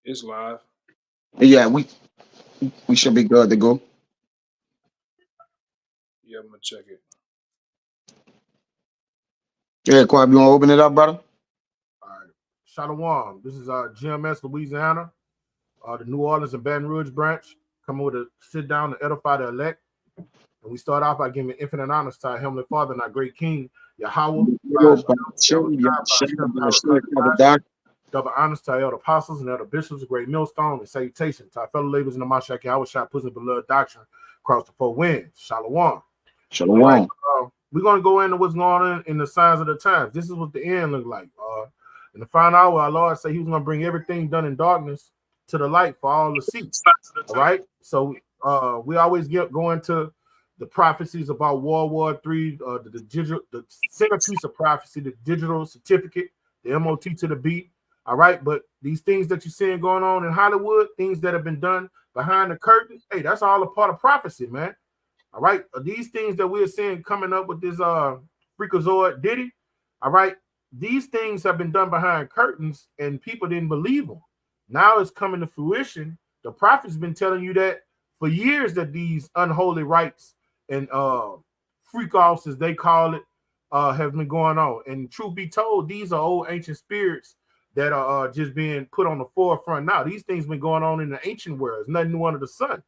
It's live. Yeah, we should be good to go. Yeah, I'm gonna check it. Yeah, Quab, you want to open it up, brother? All right. Shalom. This is GMS Louisiana, the New Orleans and Baton Rouge branch, coming with a sit down to edify the elect. And we start off by giving infinite honors to our Heavenly Father and our great King, Yahweh, by Hashem, Yahweh Shai, by Hashem, Yahweh Shai, double honors to our elder apostles and elder bishops, a great millstone, and salutation to our fellow laborers in the Mashak Yahweh Shai, pushing the beloved doctrine across the four winds. Shalom. All right. Shalom. We're going to go into what's going on in the signs of the times. This is what the end look like. In the final hour, our Lord said he was going to bring everything done in darkness to the light for all to see. All right. So we always go into the prophecies about World War III, the centerpiece of prophecy, the digital certificate, the MOT to the beat. All right. But these things that you're seeing going on in Hollywood, things that have been done behind the curtain, hey, that's all a part of prophecy, man. All right. These things that we're seeing coming up with this Freakazoid Diddy, all right. These things have been done behind curtains and people didn't believe them. Now it's coming to fruition. The prophet's been telling you that for years that these unholy rites and freak offs, as they call it, have been going on. And truth be told, these are old ancient spirits that are just being put on the forefront now. These things been going on in the ancient world. It's nothing new under the sun.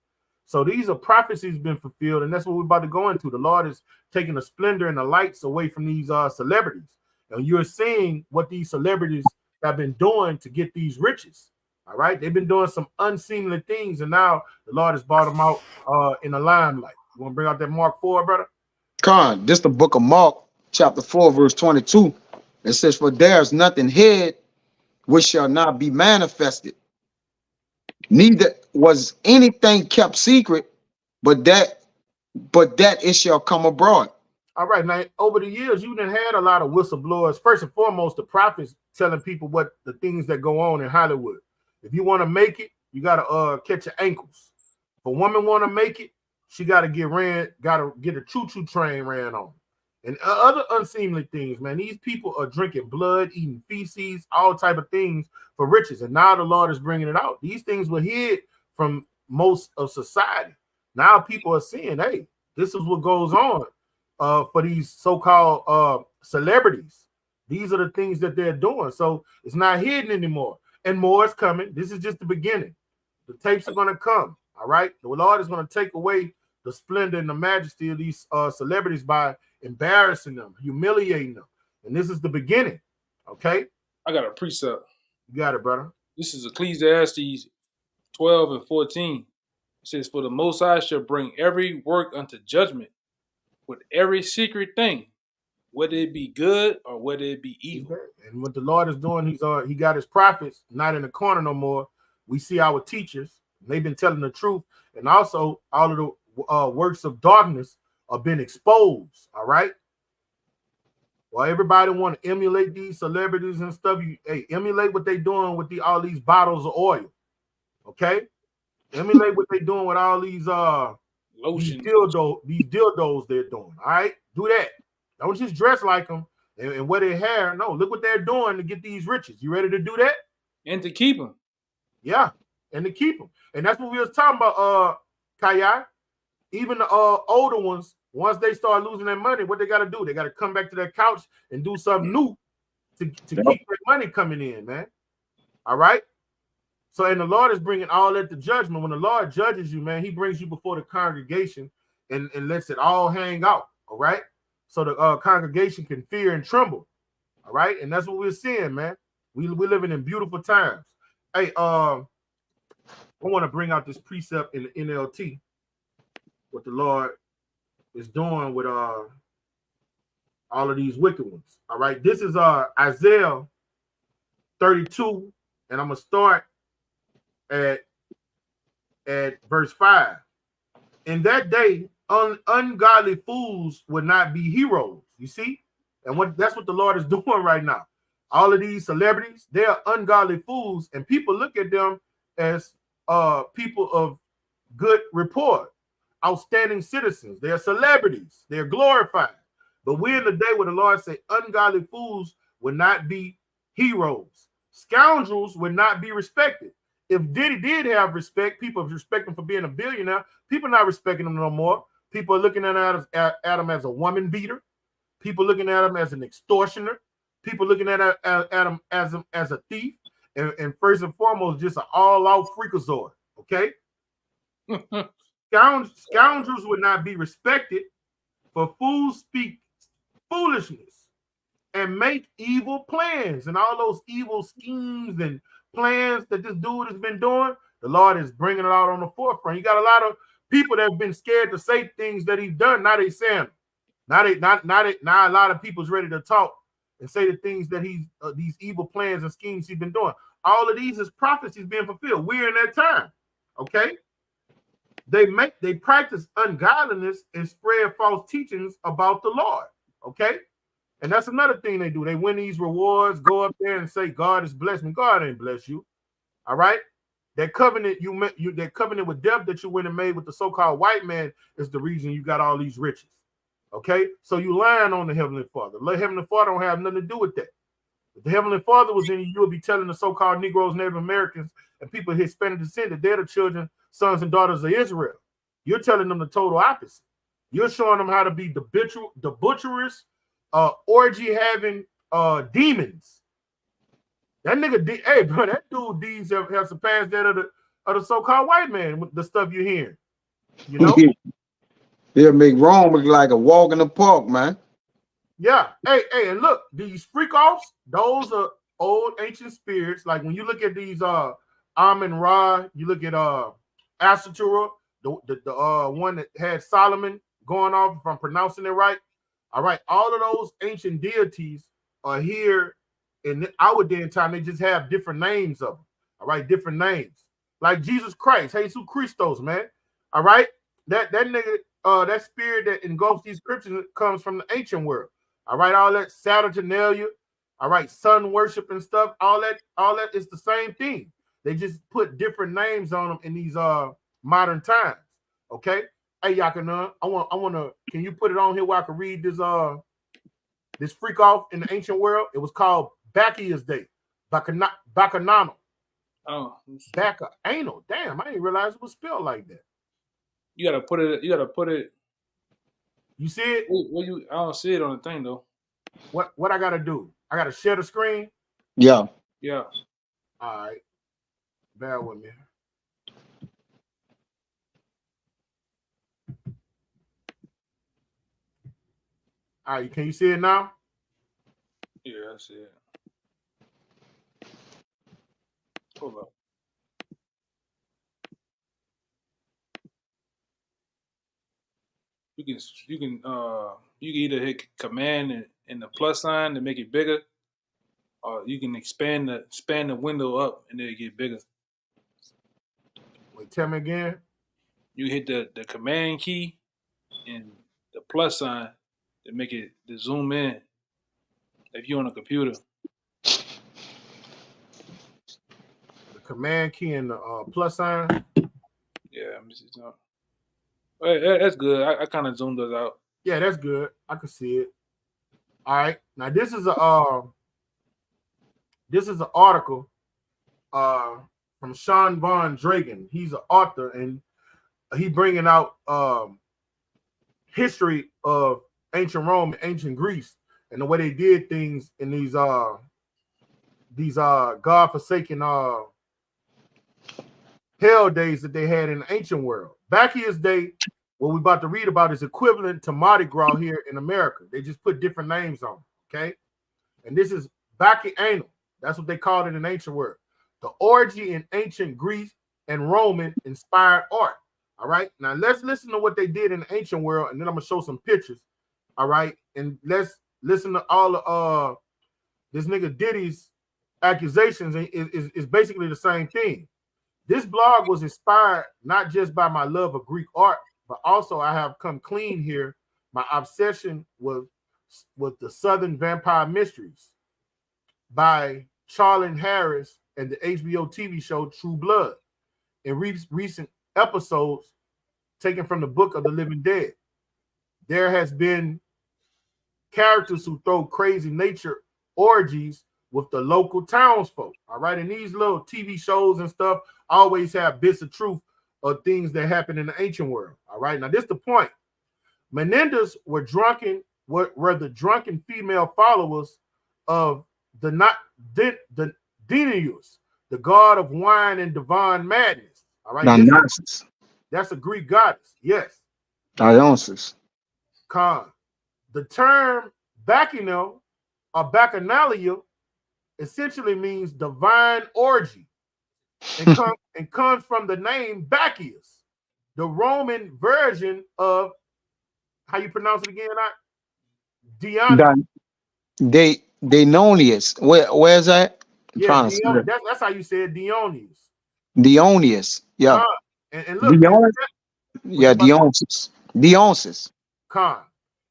So these are prophecies been fulfilled, and that's what we're about to go into. The Lord is taking the splendor and the lights away from these celebrities. And you're seeing what these celebrities have been doing to get these riches. All right. They've been doing some unseemly things, and now the Lord has brought them out in the limelight. You want to bring out that Mark 4, brother? Con, this the book of Mark, chapter 4, verse 22. It says, "For there is nothing hid which shall not be manifested, neither was anything kept secret, but that it shall come abroad." All right. Now, over the years, you done had a lot of whistleblowers. First and foremost, the prophets telling people what the things that go on in Hollywood. If you want to make it, you got to catch your ankles. If a woman want to make it, she got to get a choo-choo train ran on. And other unseemly things, man. These people are drinking blood, eating feces, all type of things for riches. And now the Lord is bringing it out. These things were hid from most of society. Now people are seeing, hey, this is what goes on for these so-called celebrities. These are the things that they're doing. So it's not hidden anymore. And more is coming. This is just the beginning. The tapes are going to come. All right. The Lord is going to take away the splendor and the majesty of these celebrities by embarrassing them, humiliating them. And this is the beginning. Okay. I got a precept. You got it, brother. This is Ecclesiastes 12 and 14. It says, "For the Most High shall bring every work unto judgment with every secret thing, whether it be good or whether it be evil." And what the Lord is doing, he got his prophets not in the corner no more. We see our teachers, they've been telling the truth, and also all of the works of darkness have been exposed. All right. Well, everybody want to emulate these celebrities and stuff. Emulate what they doing with all these bottles of oil. Okay, emulate what they doing with all these lotion, these dildos they're doing. All right, do that. Don't just dress like them and wear their hair. No, look what they're doing to get these riches. You ready to do that? And to keep them. Yeah, and to keep them. And that's what we was talking about, Kaya. Even the older ones, once they start losing their money, what they got to do? They got to come back to their couch and do something new to keep their money coming in, man. All right? So, and the Lord is bringing all that to judgment. When the Lord judges you, man, he brings you before the congregation and lets it all hang out, all right? So the congregation can fear and tremble, all right? And that's what we're seeing, man. We're living in beautiful times. Hey, I want to bring out this precept in the NLT, what the Lord is doing with all of these wicked ones, all right? This is Isaiah 32, and I'm going to start at verse 5. In that day, ungodly fools would not be heroes. You see? And that's what the Lord is doing right now. All of these celebrities, they are ungodly fools, and people look at them as people of good report, outstanding citizens. They are celebrities. They are glorified. But we're in the day where the Lord said ungodly fools would not be heroes. Scoundrels would not be respected. If Diddy did have respect, people respect him for being a billionaire. People not respecting him no more. People are looking at him as a woman beater. People looking at him as an extortioner. People looking at him as a thief. And first and foremost, just an all-out freakazoid. Okay? Scoundrels would not be respected, for fools speak foolishness and make evil plans, and all those evil schemes and plans that this dude has been doing. The Lord is bringing it out on the forefront. You got a lot of people that have been scared to say things that he's done. Now they saying, now a lot of people's ready to talk and say the things that he's these evil plans and schemes he's been doing. All of these is prophecies being fulfilled. We're in that time. Okay. They practice ungodliness and spread false teachings about the Lord. Okay. And that's another thing they do. They win these rewards, go up there and say, God has blessed me. God ain't bless you. All right. That covenant that covenant with death that you went and made with the so-called white man is the reason you got all these riches. Okay. So you lying on the Heavenly Father. The Heavenly Father don't have nothing to do with that. If the Heavenly Father was in you, you would be telling the so-called Negroes, Native Americans, and people of Hispanic descent that they're the children, sons and daughters of Israel. You're telling them the total opposite. You're showing them how to be the butcherous, orgy-having demons. That nigga, hey, bro, that dude deeds have surpassed that of the so-called white man with the stuff you're hearing. You know? They'll make Rome look like a walk in the park, man. Yeah. Hey, and look, these freak-offs, those are old ancient spirits. Like when you look at these Amun-Ra, you look at Asatura, the one that had Solomon going off, if I'm pronouncing it right. All right, all of those ancient deities are here in our day and time. They just have different names of them. All right, different names. Like Jesus Christ, Jesus Christos, man. All right, that nigga, that spirit that engulfs these scriptures comes from the ancient world. All right, all that Saturnalia, all right, sun worship and stuff, all that is the same thing. They just put different names on them in these modern times. Okay. Hey, Yakanan, I want to. Can you put it on here where I can read this freak off in the ancient world? It was called Bacchia's Day, Bacchanal. Oh, Bacchano. Damn, I didn't realize it was spelled like that. You gotta put it. You see it? I don't see it on the thing though. What I gotta do? I gotta share the screen. Yeah. Yeah. All right. Bear with me. All right, can you see it now? Yeah, I see it. Hold up. You can either hit command and the plus sign to make it bigger, or you can expand the window up and then it get bigger. Wait, tell me again. You hit the command key and the plus sign to make it to zoom in. If you're on a computer. The command key and the plus sign. Yeah, let me see something. Hey, that's good. I kind of zoomed those out. Yeah, that's good. I can see it. All right. Now this is an article from Sean Von Dragan. He's an author and he bringing out history of ancient Rome and ancient Greece and the way they did things in these God-forsaken hell days that they had in the ancient world. Bacchia's Day, what we're about to read about, is equivalent to Mardi Gras here in America. They just put different names on it, okay? And this is Bacchanal. That's what they called it in ancient world. The orgy in ancient Greece and Roman inspired art. All right. Now let's listen to what they did in the ancient world, and then I'm gonna show some pictures. All right. And let's listen to all of this nigga Diddy's accusations. Is basically the same thing. This blog was inspired not just by my love of Greek art, but also I have come clean here. My obsession with the Southern Vampire Mysteries by Charlene Harris and the HBO TV show True Blood. In recent episodes taken from the Book of the Living Dead, there has been characters who throw crazy nature orgies with the local townsfolk. All right. And these little TV shows and stuff always have bits of truth of things that happen in the ancient world. All right. Now, this is the point. Menendez were the drunken female followers of the Dionysus, the god of wine and divine madness. All right. Dionysus. That's a Greek goddess. Yes. Dionysus. Con. The term bacchanal or bacchanalia essentially means divine orgy and comes from the name Bacchus, the Roman version of, how you pronounce it again? Dionysius. Where's that? Yeah, that's how you say it, Dionysius. Dionysius. Yeah. And look, Dionysius. Dionysius. Con.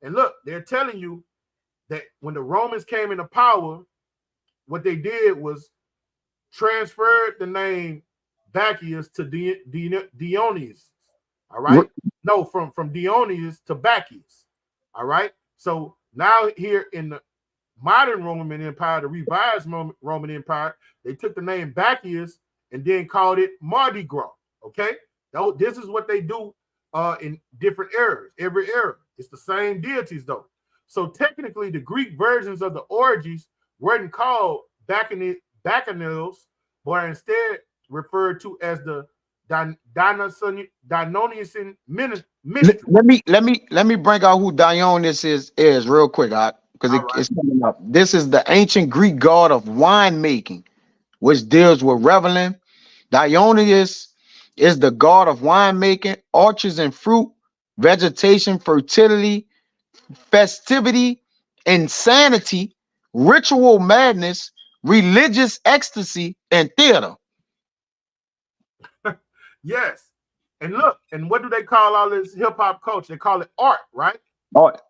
And look, they're telling you that when the Romans came into power, what they did was transferred the name Bacchus to Dionysius. All right. No, from Dionysius to Bacchus. All right. So now here in the modern Roman Empire, the revised Roman Empire, they took the name Bacchus and then called it Mardi Gras. Okay. Now, this is what they do in different eras. Every era, it's the same deities though. So technically, the Greek versions of the orgies weren't called bacchanals, but instead referred to as the Dionysian ministry. Let me bring out who Dionysus is real quick, because it's coming up. This is the ancient Greek god of winemaking, which deals with reveling. Dionysus is the god of winemaking, orchards and fruit, vegetation, fertility, festivity, insanity, ritual madness, religious ecstasy, and theater. Yes. And look, and what do they call all this hip-hop culture? They call it art, right? Art.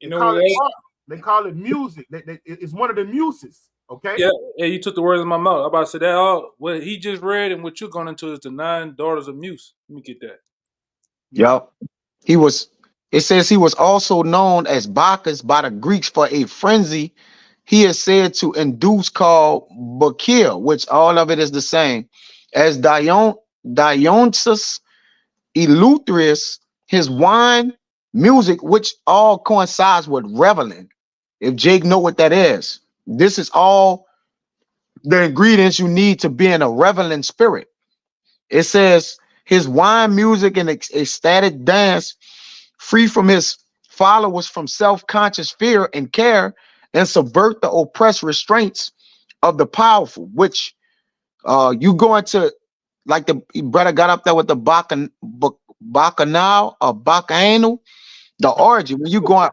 They call it art. They call it music. It's one of the muses. Okay. Yeah, you took the words in my mouth. I'm about to say that all what he just read and what you're going into is the 9 daughters of Muse. Let me get that. Yep. It says he was also known as Bacchus by the Greeks for a frenzy he is said to induce called Bacchia, which all of it is the same as Dionysus Eleutherius, his wine, music, which all coincides with reveling. If Jake know what that is, this is all the ingredients you need to be in a reveling spirit. It says his wine, music, and ecstatic dance, free from his followers from self-conscious fear and care, and subvert the oppressed restraints of the powerful, which you go into, like the brother got up there with the bacchanal or bacchanal, the orgy. When you go on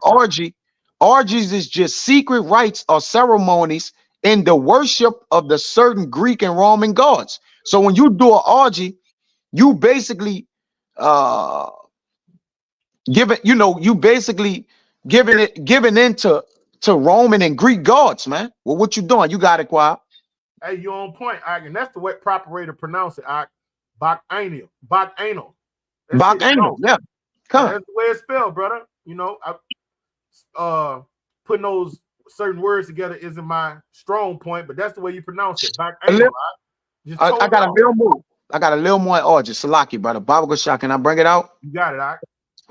orgies is just secret rites or ceremonies in the worship of the certain Greek and Roman gods. So when you do an orgy, you basically giving into Roman and Greek gods, man. Well, what you doing? You got it, Quab. Hey, you're on point, Ike, and that's the proper way to pronounce it, Ike. Bacchanal. Bacchanal. Yeah. That's the way it's spelled, brother. You know, putting those certain words together isn't my strong point, but that's the way you pronounce it. Bacchanal. I got a little more. I got a little more orgy. Salaki, brother. Baba Gashak, can I bring it out? You got it, Ike.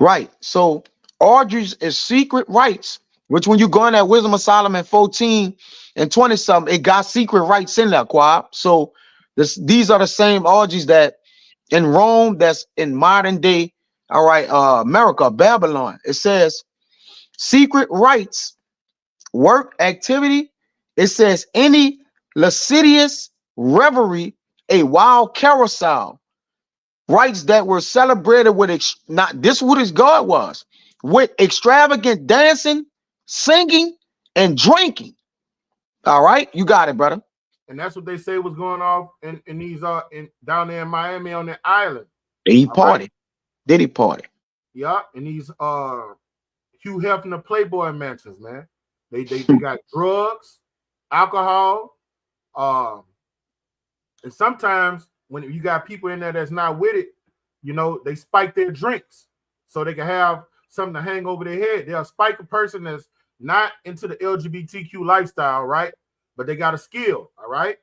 Right. So orgies is secret rites, which when you go in that Wisdom of Solomon 14 and 20 something, it got secret rites in there, Quab. So these are the same orgies that in Rome, that's in modern day, all right, America, Babylon. It says secret rites, work, activity. It says any lascivious revelry, a wild carousel, rites that were celebrated with this what his God was, with extravagant dancing, singing, and drinking. All right, you got it, brother. And that's what they say was going on in these down there in Miami on that island. He party. Did he party? Yeah, in these Hugh Hefner Playboy mansions, man. They got drugs, alcohol, and sometimes when you got people in there that's not with it, you know, they spike their drinks so they can have something to hang over their head. They'll spike a person that's not into the LGBTQ lifestyle, right? but they got a skill, all right?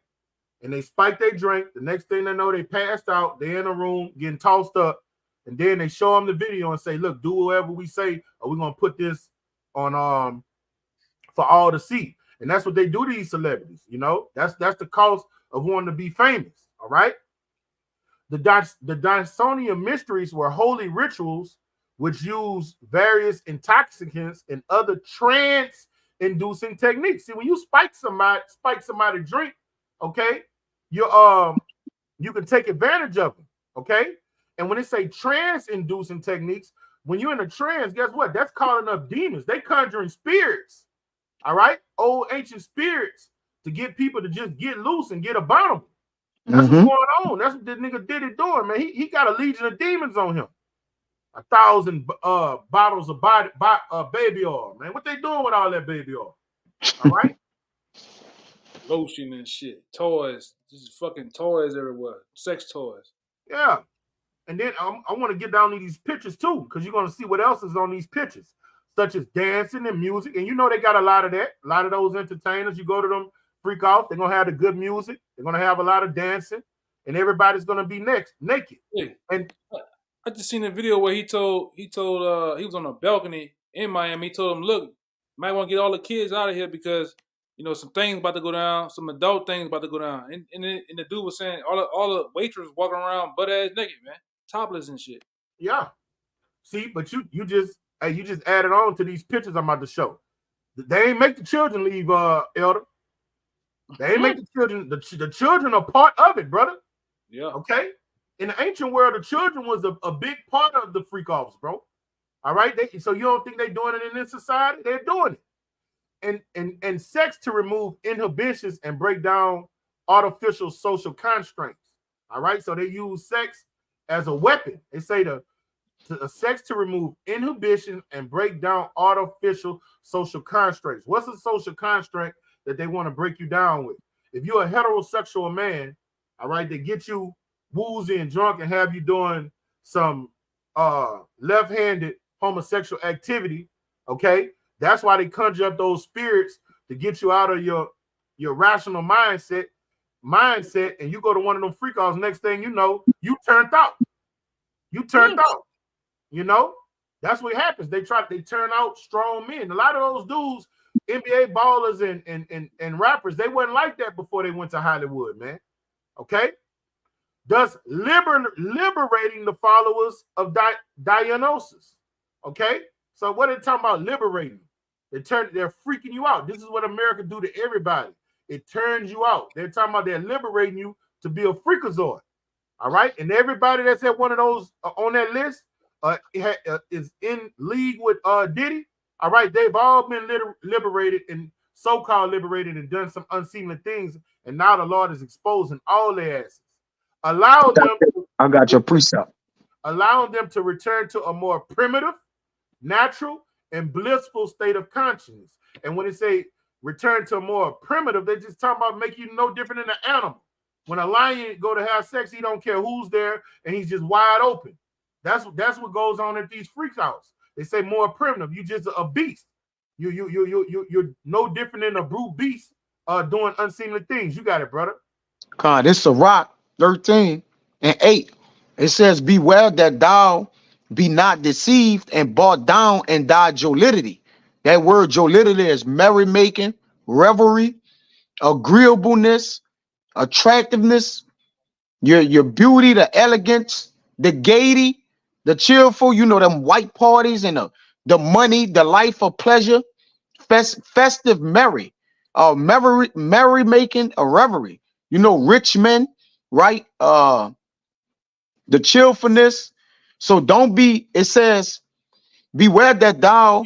And they spike their drink. The next thing they know, they passed out. They're in a room getting tossed up. And then they show them the video and say, look, do whatever we say, or we're going to put this on for all to see. And that's what they do to these celebrities, you know? That's the cost of wanting to be famous, all right? The Dicynonian mysteries were holy rituals which use various intoxicants and other trance-inducing techniques. See, when you spike somebody drink, okay, you can take advantage of them, okay? And when they say trance-inducing techniques, when you're in a trance, guess what? That's calling up demons. They conjuring spirits, all right? Old ancient spirits to get people to just get loose and get abominable. That's what's going on. That's what this nigga did it doing, man. He got a legion of demons on him. 1,000 bottles of baby oil, man. What they doing with all that baby oil? All right? Lotion and shit. Toys. Just fucking toys everywhere. Sex toys. Yeah. And then I want to get down to these pictures too, because you're going to see what else is on these pictures, such as dancing and music. And you know they got a lot of that. A lot of those entertainers, you go to them freak off, they're going to have the good music. They're going to have a lot of dancing. And everybody's going to be naked. Yeah. And I just seen a video where he told he was on a balcony in Miami. He told him, look, might want to get all the kids out of here because, you know, some things about to go down, some adult things about to go down. And the dude was saying all the waitresses walking around butt ass naked, man. Topless and shit. Yeah. See, but you just added on to these pictures I'm about to show. They ain't make the children leave, Elder. They ain't make the children. The children are part of it, brother. Yeah. Okay. In the ancient world, the children was a big part of the freak offs, bro. All right. So you don't think they're doing it in this society? They're doing it. And sex to remove inhibitions and break down artificial social constraints. All right. So they use sex as a weapon. They say the sex to remove inhibition and break down artificial social constraints. What's a social constraint that they want to break you down with? If you're a heterosexual man, all right, they get you woozy and drunk and have you doing some left-handed homosexual activity, okay? That's why they conjure up those spirits to get you out of your rational mindset, and you go to one of them freak offs. Next thing you know, you turned out. You know, that's what happens. They turn out strong men. A lot of those dudes, NBA ballers and rappers, they wasn't like that before they went to Hollywood, man. Okay, thus liberating the followers of Dionysus. Okay, so what are they talking about liberating? They're freaking you out. This is what America do to everybody. It turns you out. They're talking about they're liberating you to be a freakazoid. All right, and everybody that's at one of those on that list is in league with Diddy. All right, they've all been liberated and so-called liberated and done some unseemly things, and now the Lord is exposing all their asses. I got your precept. Allowing them to return to a more primitive, natural, and blissful state of consciousness. And when they say return to a more primitive, they're just talking about making you no different than an animal. When a lion go to have sex, he don't care who's there, and he's just wide open. That's what goes on at these freak outs. They say more primitive. You just a beast. You're no different than a brute beast doing unseemly things. You got it, brother. God, this Sirach 13:8. It says, beware that thou be not deceived and brought down in thy jollity. That word jollity is merrymaking, revelry, agreeableness, attractiveness, your beauty, the elegance, the gaiety, the cheerful, you know, them white parties and the money, the life of pleasure, festive merry, merrymaking, a revelry, you know, rich men, right? The cheerfulness. So don't be, it says, beware that thou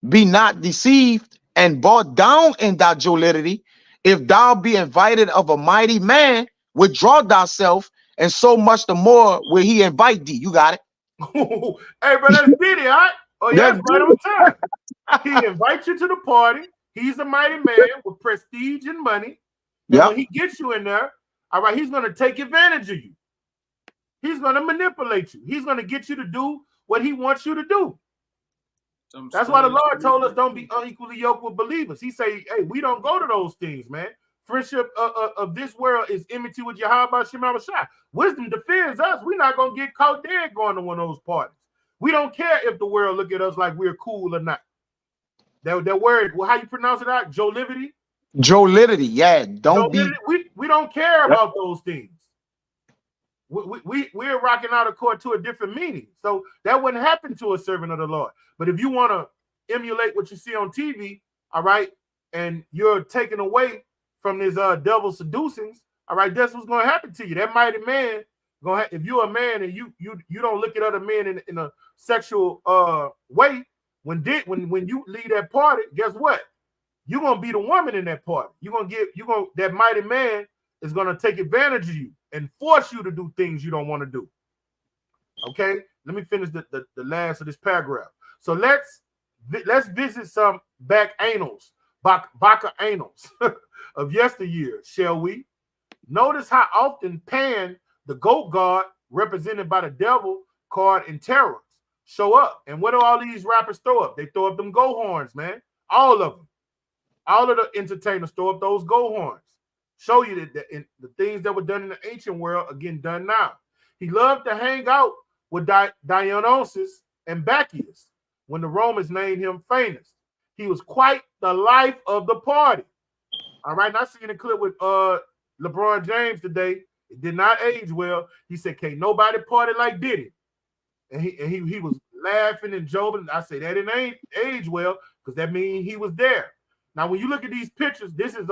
be not deceived and brought down in thy jollity. If thou be invited of a mighty man, withdraw thyself, and so much the more will he invite thee. You got it. Hey, bro, that's Diddy, all right? Oh, yeah, that's right on time. He invites you to the party. He's a mighty man with prestige and money. And when he gets you in there, all right, he's going to take advantage of you. He's going to manipulate you. He's going to get you to do what he wants you to do. That's why the Lord told us don't be unequally yoked with believers. He say, hey, we don't go to those things, man. friendship of this world is enmity with Yahweh Shem Shai. Wisdom defends us. We're not gonna get caught dead going to one of those parties. We don't care if the world look at us like we're cool or not. That word, well, how you pronounce it out? Jollivity? Jollivity, yeah. Don't be. We don't care about those things. We're rocking out according to a different meaning. So that wouldn't happen to a servant of the Lord. But if you want to emulate what you see on TV, all right, and you're taken away from this devil seducings, all right, that's what's going to happen to you. That mighty man, if you're a man and you don't look at other men in a sexual way, when you leave that party, guess what? You're gonna be the woman in that party. That mighty man is gonna take advantage of you and force you to do things you don't want to do. Okay, let me finish the last of this paragraph. So let's visit some back annals, Baka annals of yesteryear, shall we? Notice how often Pan, the goat god, represented by the devil card in terrors, show up. And what do all these rappers throw up? They throw up them go horns, man. All of them. All of the entertainers throw up those go horns. Show you that the things that were done in the ancient world are getting done now. He loved to hang out with Dionysus and Bacchus when the Romans named him famous. He was quite the life of the party. All right, and I seen a clip with LeBron James today. It did not age well. He said, "Can't nobody party like Diddy," and he was laughing and joking. I say that it ain't age well because that means he was there. Now, when you look at these pictures, this is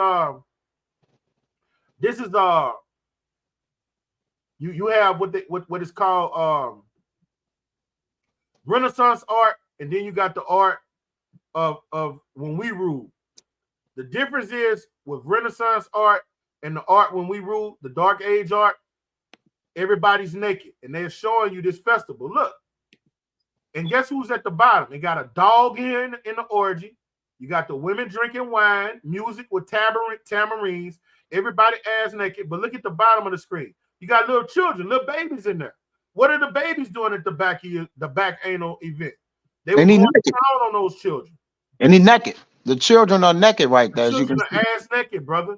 you have what is called Renaissance art, and then you got the art of when we rule. The difference is with Renaissance art and the art when we rule, the Dark Age art, everybody's naked, and they're showing you this festival. Look, and guess who's at the bottom? They got a dog in the orgy. You got the women drinking wine, music with tamarines, everybody ass naked. But look at the bottom of the screen. You got little children, little babies in there. What are the babies doing at the back anal event? They were going down on those children. And he naked. The children are naked right there. The children are ass naked, brother.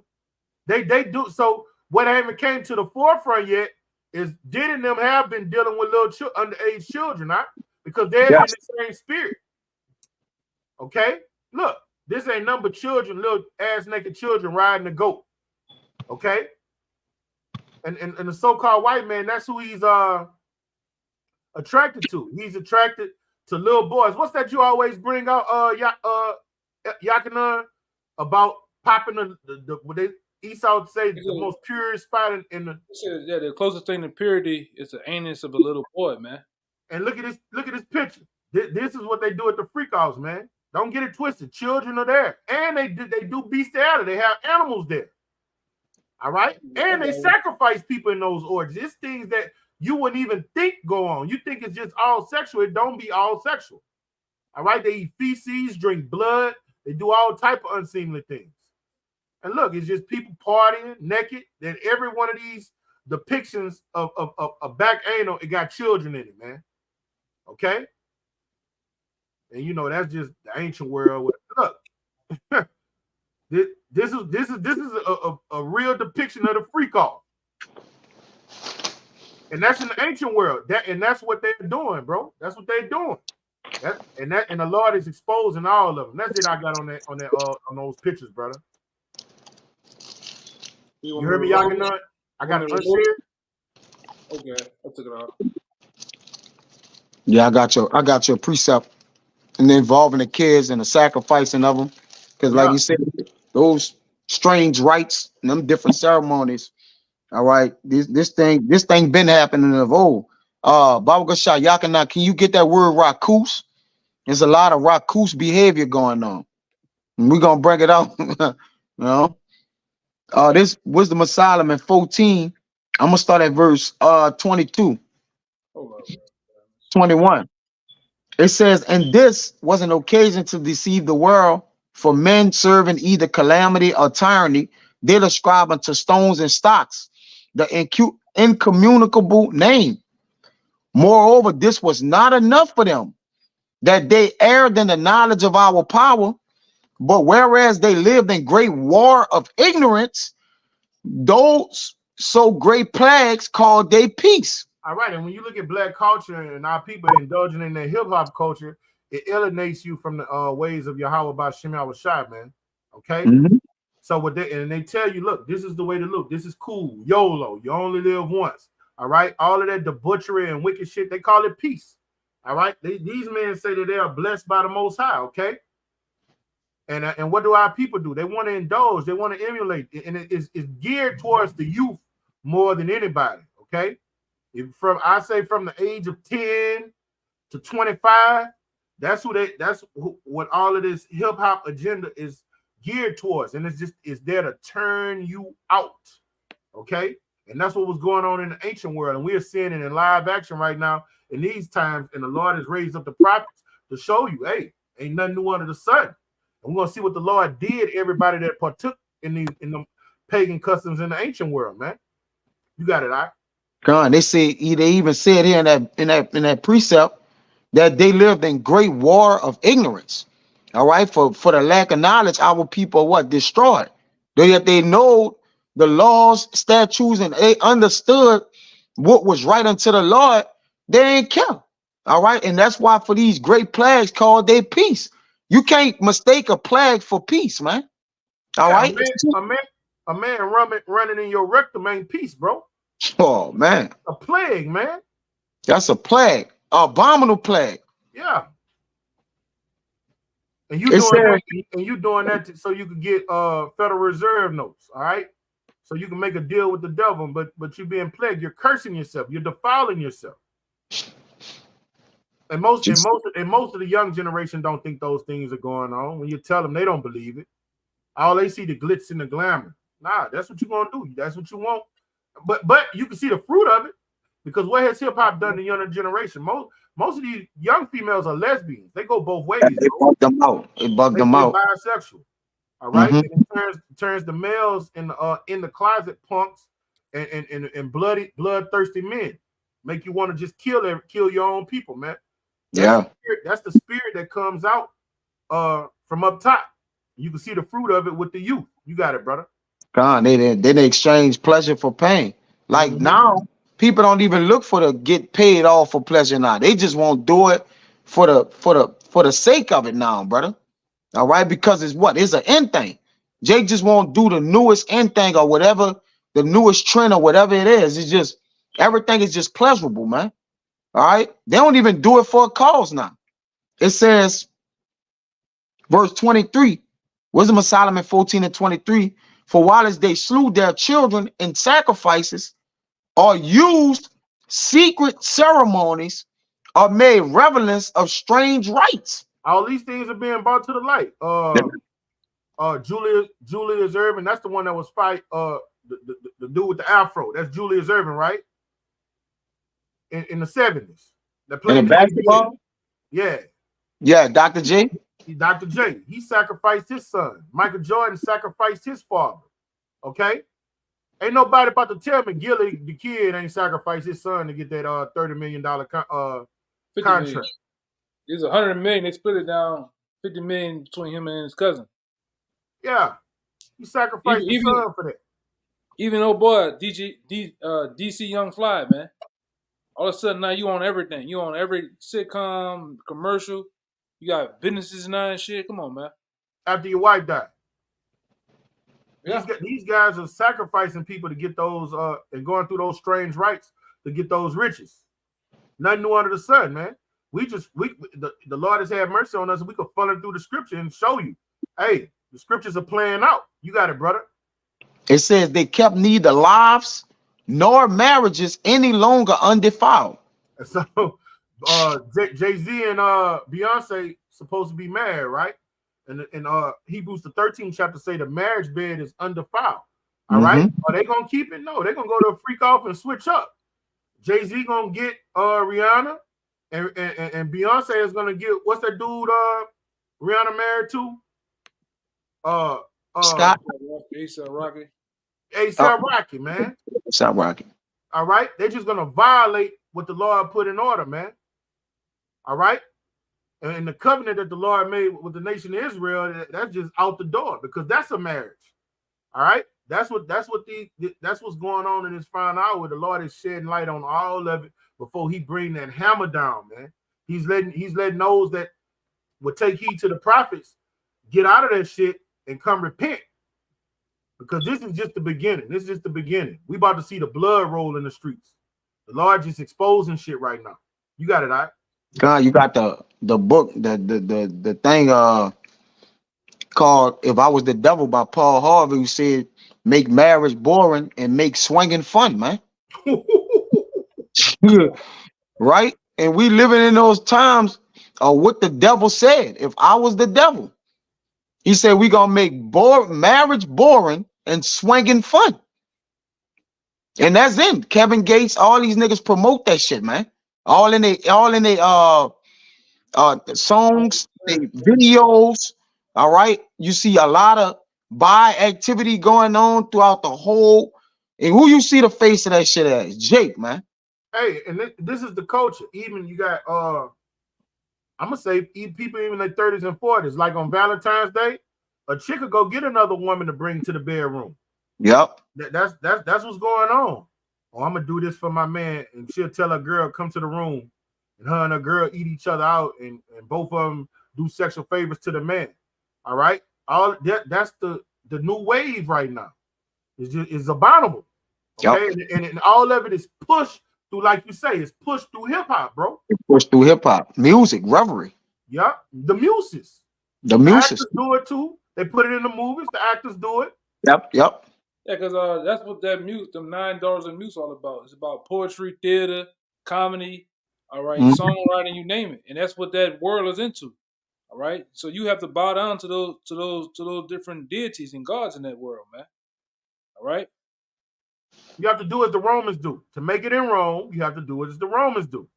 They do. So what haven't came to the forefront yet is Diddy and them have been dealing with little underage children, huh? Because they're in the same spirit. Okay? Look, this ain't number children, little ass naked children riding the goat. Okay? And the so-called white man, that's who he's attracted to. He's attracted to little boys. What's that you always bring out, Yakanan, about popping the Esau would say the most pure spot in the. Yeah, the closest thing to purity is the anus of a little boy, man. And look at this picture. This is what they do at the freak house, man. Don't get it twisted. Children are there, and they do bestiality. They have animals there. All right, and they sacrifice people in those orgies. It's things that you wouldn't even think go on. You think it's just all sexual. It don't be all sexual. All right, they eat feces, drink blood. They do all type of unseemly things. And look, it's just people partying naked. Then every one of these depictions of back anal, it got children in it, man. Okay. And you know that's just the ancient world. Look, this is a real depiction of the freak off, and that's in the ancient world. That's what they're doing, bro. That's what they're doing. And the Lord is exposing all of them. That's it. I got on those pictures, brother. You heard me, Yaganut? I got it unshare. Okay, I took it off. Yeah, I got your precept. And involving the kids and the sacrificing of them, because like you said, those strange rites and them different ceremonies. All right, this thing been happening of old. Baba Gashah Yakana, can you get that word rakus? There's a lot of rakus behavior going on, and we're gonna bring it out. You know, this Wisdom of Solomon 14. I'm gonna start at verse 22, 21. It says, and this was an occasion to deceive the world, for men serving either calamity or tyranny, did ascribe unto stones and stocks the incommunicable name. Moreover, this was not enough for them, that they erred in the knowledge of our power, But whereas they lived in great war of ignorance, those so great plagues called they peace. All right, and when you look at black culture and our people indulging in their hip hop culture, it alienates you from the ways of Yahweh by Shem Shai, man. Okay, so what they tell you, look, this is the way to look. This is cool, YOLO. You only live once. All right, all of that debauchery and wicked shit, they call it peace. All right, these men say that they are blessed by the Most High. Okay, and what do our people do? They want to indulge, they want to emulate, and it's geared towards the youth more than anybody. Okay. From the age of 10 to 25, that's what all of this hip hop agenda is geared towards, and it's there to turn you out, okay? And that's what was going on in the ancient world, and we are seeing it in live action right now in these times. And the Lord has raised up the prophets to show you, hey, ain't nothing new under the sun. And we're gonna see what the Lord did. Everybody that partook in the pagan customs in the ancient world, man. You got it, all right? God, they even said here in that precept that they lived in great war of ignorance. All right, for the lack of knowledge, our people what destroyed. Yet they know the laws, statutes, and they understood what was right unto the Lord. They ain't care. All right, and that's why for these great plagues called they peace. You can't mistake a plague for peace, man. All right, a man running in your rectum ain't peace, bro. Oh man, a plague, man. That's a plague, abominable plague. Yeah. And you doing that so you can get Federal Reserve notes, all right? So you can make a deal with the devil, but you're being plagued. You're cursing yourself. You're defiling yourself. And most of the young generation don't think those things are going on. When you tell them, they don't believe it. All they see the glitz and the glamour. Nah, that's what you're gonna do. That's what you want. But you can see the fruit of it, because what has hip hop done to the younger generation? Most of these young females are lesbians. They go both ways. They bug them out. They bug them out. Bisexual. All right. And it turns the males in the closet punks and bloodthirsty men. Make you want to just kill your own people, man. That's the spirit that comes out from up top. You can see the fruit of it with the youth. You got it, brother. God, they exchange pleasure for pain. Like now, people don't even look for to get paid off for pleasure now. They just won't do it for the sake of it now, brother. All right, because it's an end thing. Jake just won't do the newest end thing or whatever, the newest trend or whatever it is. It's just everything is just pleasurable, man. All right, they don't even do it for a cause now. It says, verse 23, Wisdom of Solomon 14:23. For while as they slew their children in sacrifices, or used secret ceremonies, or made revelings of strange rites. All these things are being brought to the light. Julius Erving, that's the one that was the dude with the afro. That's Julius Erving, right? In the 70s. That played in the basketball? Yeah. Yeah, Dr. J. Dr. J. He sacrificed his son. Michael Jordan sacrificed his father. Okay? Ain't nobody about to tell me Gilly, the kid, ain't sacrificed his son to get that $30 million contract. It's $100 million. They split it down, $50 million between him and his cousin. Yeah, he sacrificed his son for that. Even old boy, DC Young Fly, man. All of a sudden now you on everything. You on every sitcom, commercial. You got businesses now and shit. Come on, man. After your wife died. Yeah. These guys are sacrificing people to get those and going through those strange rites to get those riches. Nothing new under the sun, man. The Lord has had mercy on us, and we could funnel through the scripture and show you, hey, the scriptures are playing out. You got it, brother. It says they kept neither lives nor marriages any longer undefiled. So Jay-Z and Beyonce supposed to be married, right? And Hebrews the 13th chapter say the marriage bed is undefiled. All right. Are they gonna keep it? No, they're gonna go to a freak off and switch up. Jay-Z gonna get Rihanna, and Beyonce is gonna get, what's that dude Rihanna married to? Scott. A$AP Rocky. A$AP Rocky, man. A$AP Rocky. All right. They're just gonna violate what the Lord put in order, man. All right. And the covenant that the Lord made with the nation of Israel, that's just out the door because that's a marriage. All right. That's what's going on in this final hour. The Lord is shedding light on all of it before he bring that hammer down, man. He's letting those that would take heed to the prophets get out of that shit and come repent. Because this is just the beginning. This is just the beginning. We about to see the blood roll in the streets. The Lord just exposing shit right now. You got it, all right? God, you got the book, the thing called "If I Was the Devil" by Paul Harvey, who said, "Make marriage boring and make swinging fun, man." Right? And we living in those times of what the devil said. If I was the devil, he said we gonna make marriage boring and swinging fun. And that's it. Kevin Gates, all these niggas promote that shit, man. All in they songs, they videos. All right. You see a lot of buy activity going on throughout the whole. And who you see the face of that shit as? Jake, man. Hey, and this is the culture. Even you got I'm gonna say people even in their 30s and 40s, like on Valentine's Day, a chick will go get another woman to bring to the bedroom. Yep. That's what's going on. Oh, I'm gonna do this for my man, and she'll tell her girl come to the room, and her and her girl eat each other out, and both of them do sexual favors to the man. All right, all that's the new wave right now. It's abominable. Okay, yep. and all of it is pushed through, like you say, it's pushed through hip hop, bro. It's pushed through hip hop, music, reverie. Yep, the muses. The muses do it too. They put it in the movies. The actors do it. Yep. Yeah, because that's what that them $9 in muse all about. It's about poetry, theater, comedy, all right, songwriting, you name it, and that's what that world is into. All right, so you have to bow down to those different deities and gods in that world, man. All right, you have to do as the Romans do. To make it in Rome, you have to do it as the Romans do.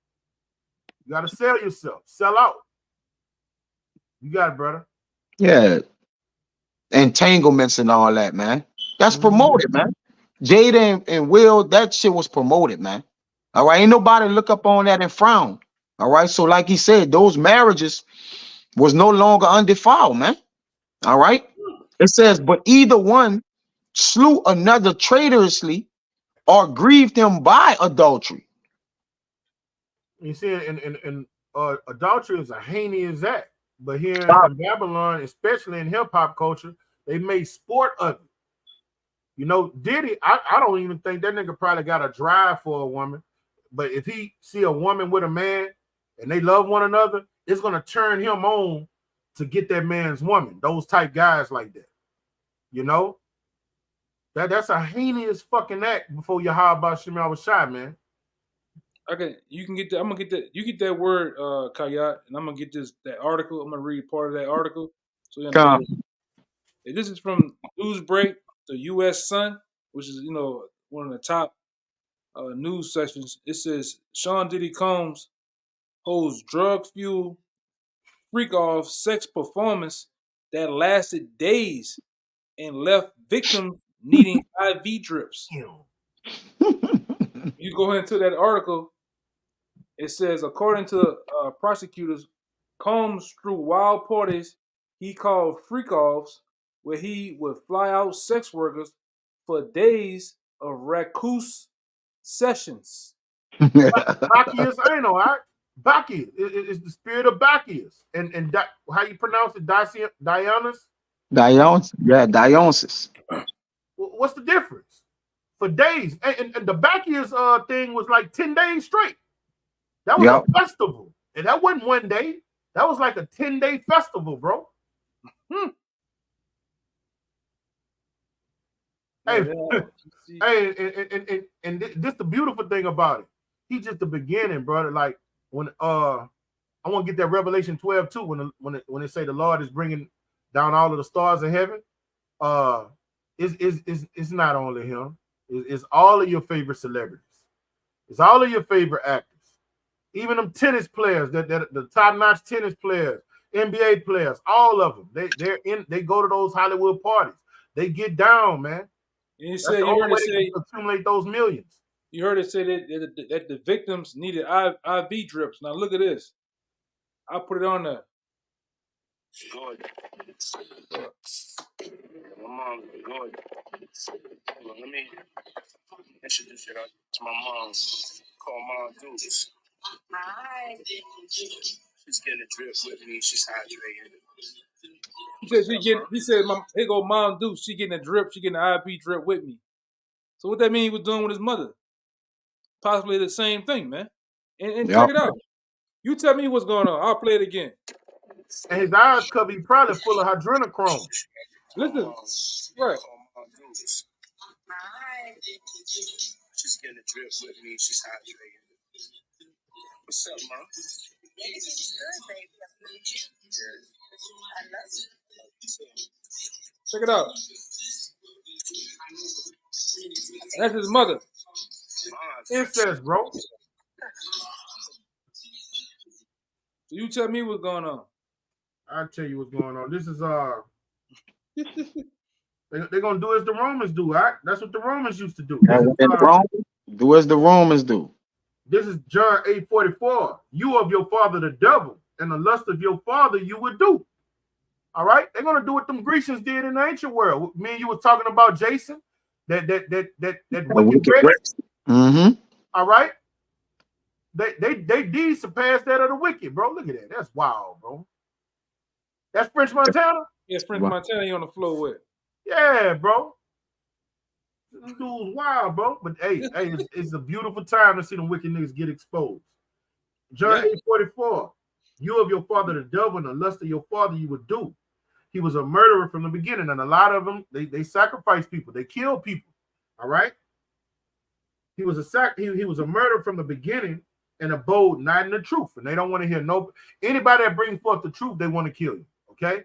You got to sell yourself, sell out. You got it, brother. Yeah, entanglements and all that, man. That's promoted, man. Jada and Will, that shit was promoted, man. All right, ain't nobody look up on that and frown. All right, so like he said, those marriages was no longer undefiled, man. All right, it says, but either one slew another traitorously or grieved him by adultery. You see, and adultery is a heinous act, but here in Babylon, especially in hip hop culture, they made sport of it. You know, Diddy, I don't even think that nigga probably got a drive for a woman. But if he see a woman with a man and they love one another, it's going to turn him on to get that man's woman. Those type guys like that. You know? That's a heinous fucking act before you hire about Shemel Rashad, man. Okay, you can get that. I'm gonna get that. You get that word, Kayat, and I'm gonna get that article. I'm gonna read part of that article. So you know, this is from Newsbreak, the U.S. Sun, which is one of the top news sections. It says Sean Diddy Combs holds drug-fueled freak-off sex performance that lasted days and left victims needing IV drips. You go into that article. It says, according to prosecutors, Combs threw wild parties he called freak-offs, where he would fly out sex workers for days of raucous sessions. Bacchus, I know, all right? Bacchus is the spirit of Bacchus. And how you pronounce it? Dionysus? Dionysus. What's the difference? For days. And the Bacchus thing was like 10 days straight. That was a festival. And that wasn't one day. That was like a 10-day festival, bro. Hey, and this the beautiful thing about it. He's just the beginning, brother. Like when I want to get that Revelation 12 too. When they say the Lord is bringing down all of the stars of heaven, it's not only him. It's all of your favorite celebrities. It's all of your favorite actors. Even them tennis players, that the top-notch tennis players, NBA players, all of them. They go to those Hollywood parties. They get down, man. And you heard it say accumulate those millions. You heard it say that the victims needed IV drips. Now look at this. I'll put it on there. Good. My mom, good. Hold on, let me introduce you to my mom. Call Mom Dukes. Hi. She's getting a drip with me. She's hydrating. He said, here go Mom Dukes. She getting a drip. She getting an IP drip with me. So what that mean he was doing with his mother? Possibly the same thing, man. And check it out. You tell me what's going on. I'll play it again. And his eyes could be probably full of hydrochrome. Listen, right. She's getting a drip with me. She's hydrating. What's up, Mom? Good, baby. I love you. Check it out. That's his mother. Incest, bro. So you tell me what's going on. I'll tell you what's going on. This is they're gonna do as the Romans do, right? That's what the Romans used to do. Do as the Romans do. This is John 8:44. You of your father the devil, and the lust of your father you would do. All right, they're gonna do what them Grecians did in the ancient world. Me and you were talking about Jason, that wicked wretch. Mm-hmm. All right, they deeds surpass that of the wicked, bro. Look at that. That's wild, bro. That's French Montana. Yes, French Montana. You on the floor with? Yeah, bro. This dude's wild, bro. But hey, it's a beautiful time to see them wicked niggas get exposed. John 8:44. You of your father the devil, and the lust of your father you would do. He was a murderer from the beginning, and a lot of them they sacrifice people, they kill people. All right. He was a murderer from the beginning and abode not in the truth, and they don't want to hear anybody that brings forth the truth. They want to kill you. Okay.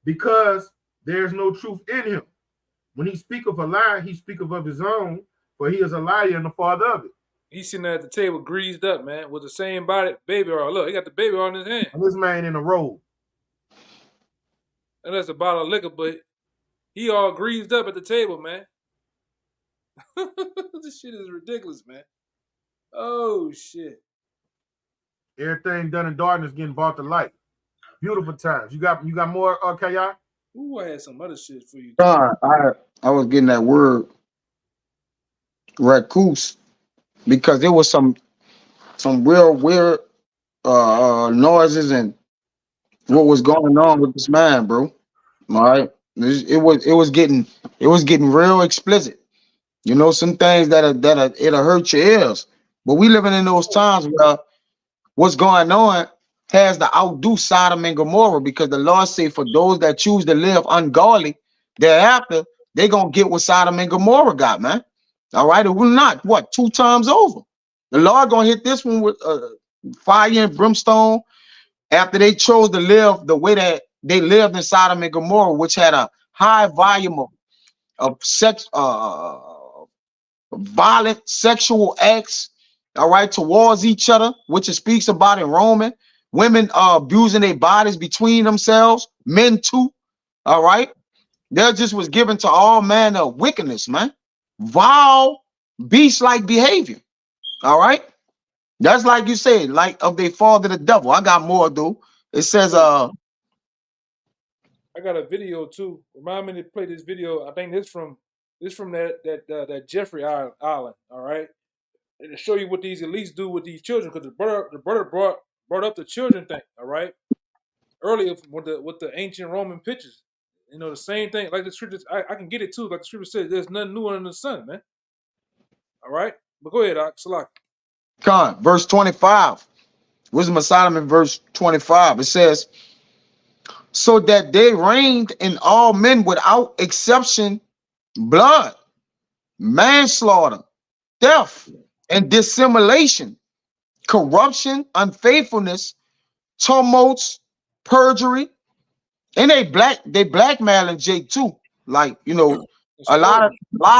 Because there's no truth in him. When he speaketh a lie, he speaketh of his own, for he is a liar and the father of it. He's sitting there at the table greased up, man, with the same baby oil. Look, he got the baby oil in his hand. And this man in a robe. And that's a bottle of liquor, but he all greased up at the table, man. This shit is ridiculous, man. Oh, shit. Everything done in darkness getting brought to light. Beautiful times. You got more, Kaya? Ooh, I had some other shit for you. I was getting that word recluse because there was some real weird noises and what was going on with this man, bro. All right, it was getting real explicit. You know, some things it'll hurt your ears. But we living in those times where what's going on has to outdo Sodom and Gomorrah, because the Lord say for those that choose to live ungodly, thereafter they're gonna get what Sodom and Gomorrah got, man. All right, it will not 2 times over. The Lord gonna hit this one with fire and brimstone after they chose to live the way that they lived in Sodom and Gomorrah, which had a high volume of sex, violent sexual acts, all right, towards each other, which it speaks about in Romans. Women abusing their bodies between themselves, men too. All right, there just was given to all manner of wickedness, man. Vile, beast-like behavior. All right, that's like you said, like of they fall to the devil. I got more though. It says, I got a video too. Remind me to play this video. I think this from that Jeffrey Island. All right, and to show you what these elites do with these children, because the brother brought up the children thing. All right, earlier with the ancient Roman pictures. You know, the same thing, like the scriptures. I can get it too. Like the scripture says, there's nothing new under the sun, man. All right, but go ahead, Salak. Verse 25. Wisdom of Solomon, verse 25. It says, so that they reigned in all men without exception, blood, manslaughter, theft, and dissimulation, corruption, unfaithfulness, tumults, perjury, and they blackmailing Jake too. Like, you know, a lot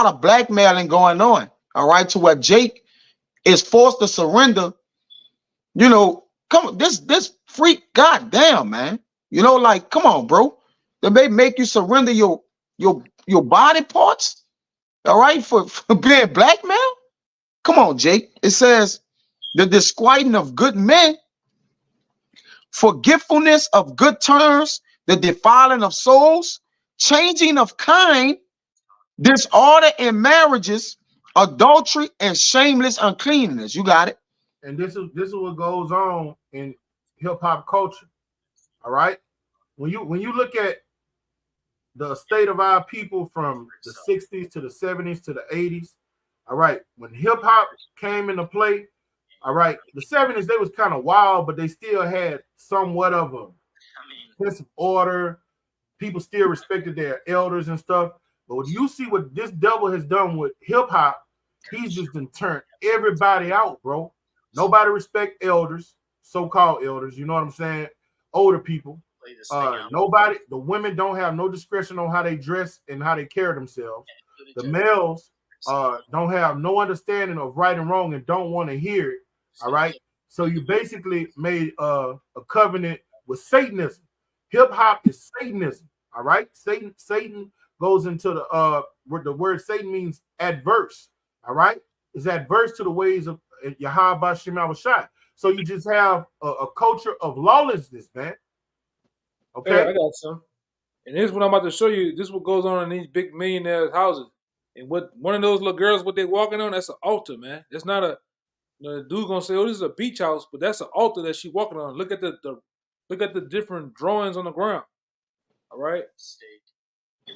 of blackmailing going on. All right, to where Jake is forced to surrender. You know, come on, this freak, goddamn, man. You know, like, come on, bro. They may make you surrender your body parts, all right, for being blackmailed. Come on, Jake. It says the disquieting of good men forgetfulness of good terms, the defiling of souls, changing of kind, disorder in marriages, adultery, and shameless uncleanness. You got it. And this is what goes on in hip hop culture. All right. When you look at the state of our people from the 60s to the 70s to the 80s, all right, when hip hop came into play, all right, the 70s, they was kind of wild, but they still had somewhat of a sense of order. People still respected their elders and stuff. But when you see what this devil has done with hip hop, he's just done turned everybody out, bro. Nobody respect elders, so-called elders, you know what I'm saying? Older people. Nobody, the women don't have no discretion on how they dress and how they carry themselves. The males don't have no understanding of right and wrong and don't want to hear it. All right. So you basically made a covenant with Satanism. Hip hop is Satanism. All right. Satan goes into the word Satan means adverse. All right. It's adverse to the ways of Yahweh Shem Shai. So you just have a culture of lawlessness, man. Okay. Hey, I got some. And here's what I'm about to show you. This is what goes on in these big millionaires' houses. And what one of those little girls, what they walking on, that's an altar, man. It's not a the dude gonna say, "Oh, this is a beach house," but that's an altar that she walking on. Look at the different drawings on the ground. All right.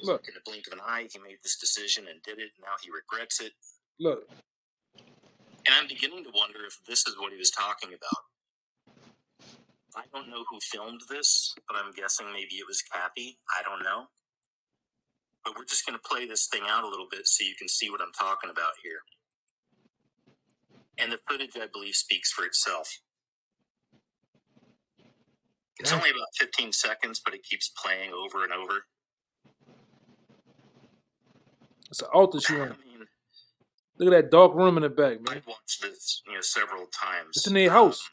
Look. In the blink of an eye, he made this decision and did it. Now he regrets it. Look. And I'm beginning to wonder if this is what he was talking about. I don't know who filmed this, but I'm guessing maybe it was Kathy. I don't know. But we're just going to play this thing out a little bit so you can see what I'm talking about here. And the footage, I believe, speaks for itself. It's only about 15 seconds, but it keeps playing over and over. It's an altar she on. Look at that dark room in the back, man. I've watched this, several times. It's in their house.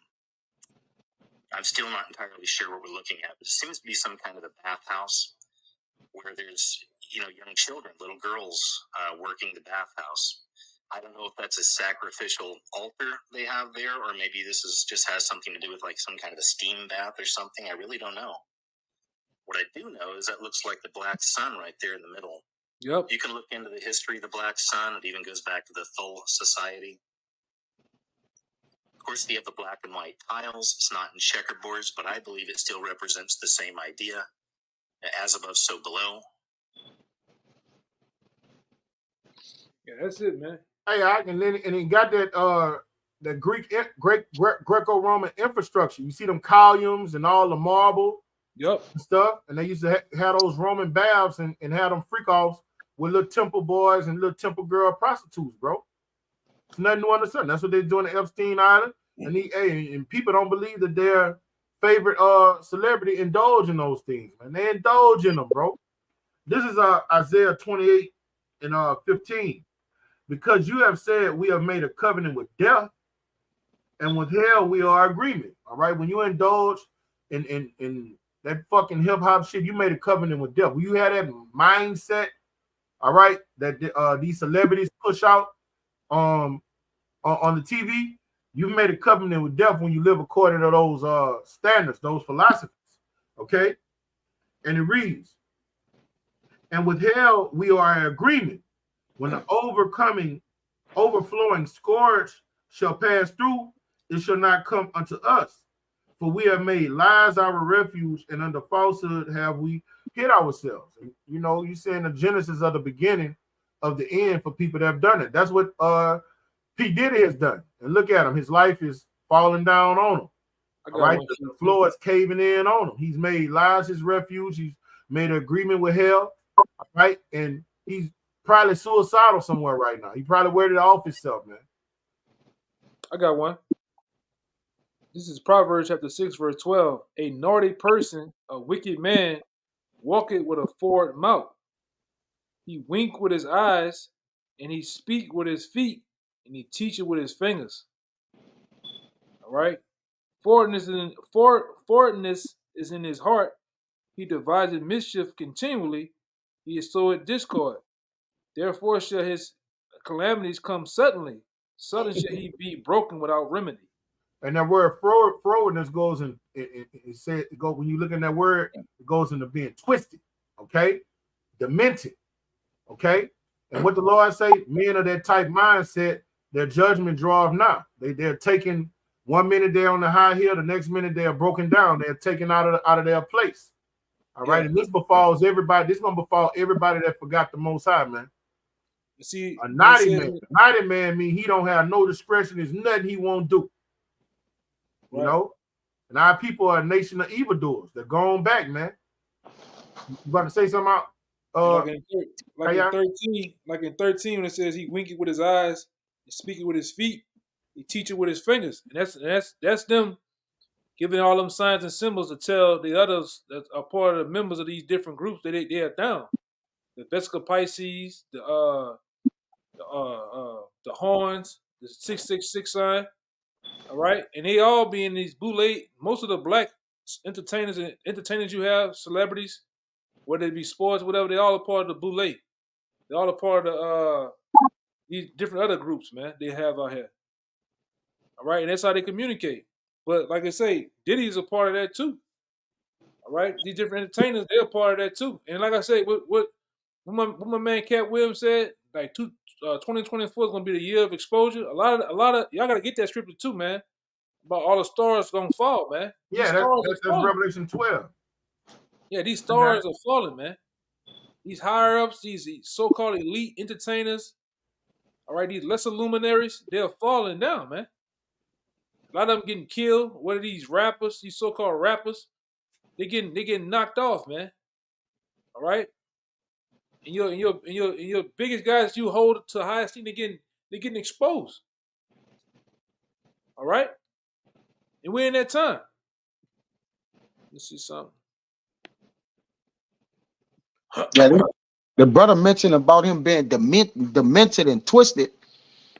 I'm still not entirely sure what we're looking at, but it seems to be some kind of a bathhouse where there's, young children, little girls working the bathhouse. I don't know if that's a sacrificial altar they have there, or maybe this just has something to do with like some kind of a steam bath or something. I really don't know. What I do know is that looks like the black sun right there in the middle. Yep. You can look into the history of the black sun. It even goes back to the Thule Society. Of course, they have the black and white tiles. It's not in checkerboards, but I believe it still represents the same idea. As above, so below. Yeah, that's it, man. Hey, and he got that Greco-Roman infrastructure. You see them columns and all the marble and stuff. And they used to have those Roman baths and have them freak offs with little temple boys and little temple girl prostitutes, bro. It's nothing new under the sun. That's what they're doing at Epstein Island. And people don't believe that their favorite celebrity indulge in those things, man. They indulge in them, bro. This is Isaiah 28 and 15. Because you have said we have made a covenant with death, and with hell we are agreement. All right. When you indulge in that fucking hip hop shit, you made a covenant with death. When you had that mindset, all right, that these celebrities push out on the TV, you've made a covenant with death when you live according to those standards, those philosophies. Okay. And it reads, and with hell we are in agreement. When the overflowing scourge shall pass through, it shall not come unto us. For we have made lies our refuge, and under falsehood have we hid ourselves. And, you're saying the genesis of the beginning of the end for people that have done it. That's what P. Diddy has done. And look at him. His life is falling down on him. All right? The floor is caving in on him. He's made lies his refuge. He's made an agreement with hell. All right? And he's probably suicidal somewhere right now. He probably weared it off himself, man. I got one. This is Proverbs chapter 6, verse 12. A naughty person, a wicked man, walketh with a forward mouth. He wink with his eyes, and he speak with his feet, and he teach it with his fingers. All right? Forwardness is in his heart. He deviseth mischief continually. He is soweth discord. Therefore shall his calamities come suddenly. Suddenly shall he be broken without remedy. And that word forwardness goes in. It said it go when you look in that word, it goes into being twisted, okay, demented, okay. And what the Lord say, men of that type mindset, their judgment draweth now. They're taking 1 minute they're on the high hill, the next minute they are broken down. They're taken out of their place. All right, and this befalls everybody. This gonna befall everybody that forgot the Most High, man. See, A naughty man. Naughty man mean he don't have no discretion. There's nothing he won't do. You know, and our people are a nation of evildoers. They're going back, man. You about to say something out? Like in 13, when it says he winked with his eyes, he speaking with his feet, he teaching with his fingers, and that's them giving all them signs and symbols to tell the others that are part of the members of these different groups that they are down. The Vesica Pisces, the horns, the 666 sign. All right, and they all be in these boule. Most of the black entertainers you have, celebrities, whether it be sports, whatever, they all are part of the boule. They all are part of these different other groups, man. They have out here. All right, and that's how they communicate. But like I say, Diddy's a part of that too. All right, these different entertainers, they're a part of that too. And like I say, what my man Cat Williams said, like 2024 is gonna be the year of exposure. A lot of y'all gotta get that scripture too, man. About all the stars gonna fall, man. Yeah, that's Revelation 12. Yeah, these stars are falling, man. These higher ups, these so-called elite entertainers, all right, these lesser luminaries, they're falling down, man. A lot of them getting killed. What are these rappers? These so-called rappers? They getting knocked off, man. All right. And your biggest guys you hold to the highest thing, they're getting exposed. All right. And we're in that time. Let's see something. Yeah, the brother mentioned about him being demented and twisted.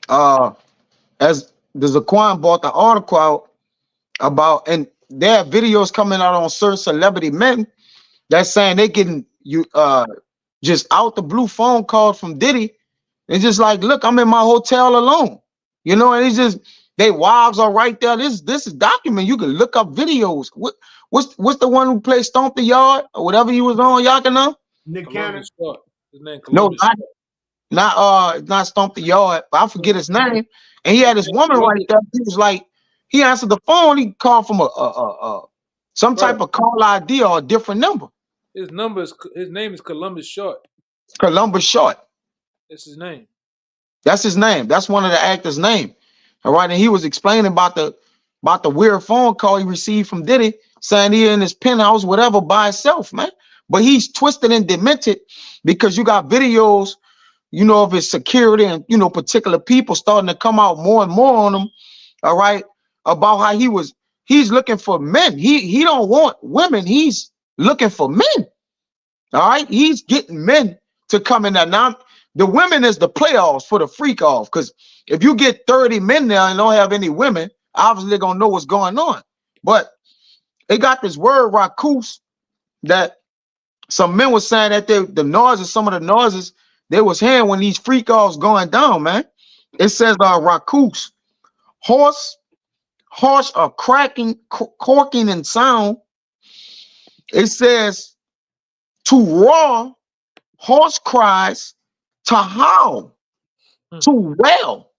As the Zaquan bought the article out about, and there are videos coming out on certain celebrity men that's saying they getting just out the blue phone calls from Diddy. It's just like, look, I'm in my hotel alone, you know, and it's just they wives are right there. This is document. You can look up videos. What's the one who played Stomp the Yard or whatever he was on? Y'all can know. Nick Cannon. His name Columbus. No, not Stomp the Yard, but I forget his name. And he had this woman right there. He was like, he answered the phone. He called from some type of call ID or a different number. His name is Columbus Short. Columbus Short. That's his name. That's his name. That's one of the actors' name. All right, and he was explaining about the weird phone call he received from Diddy, saying he in his penthouse, whatever, by himself, man. But he's twisted and demented because you got videos, you know, of his security and, you know, particular people starting to come out more and more on him, all right, about how he's looking for men. He don't want women. He's looking for men, all right? He's getting men to come in there. Now, the women is the playoffs for the freak off, because if you get 30 men there and don't have any women, obviously they're going to know what's going on. But they got this word, Rakus, that some men were saying that some of the noises they was hearing when these freak offs going down, man. It says Rakus, harsh or cracking, corking in sound. It says to roar, horse cries, to howl, to wail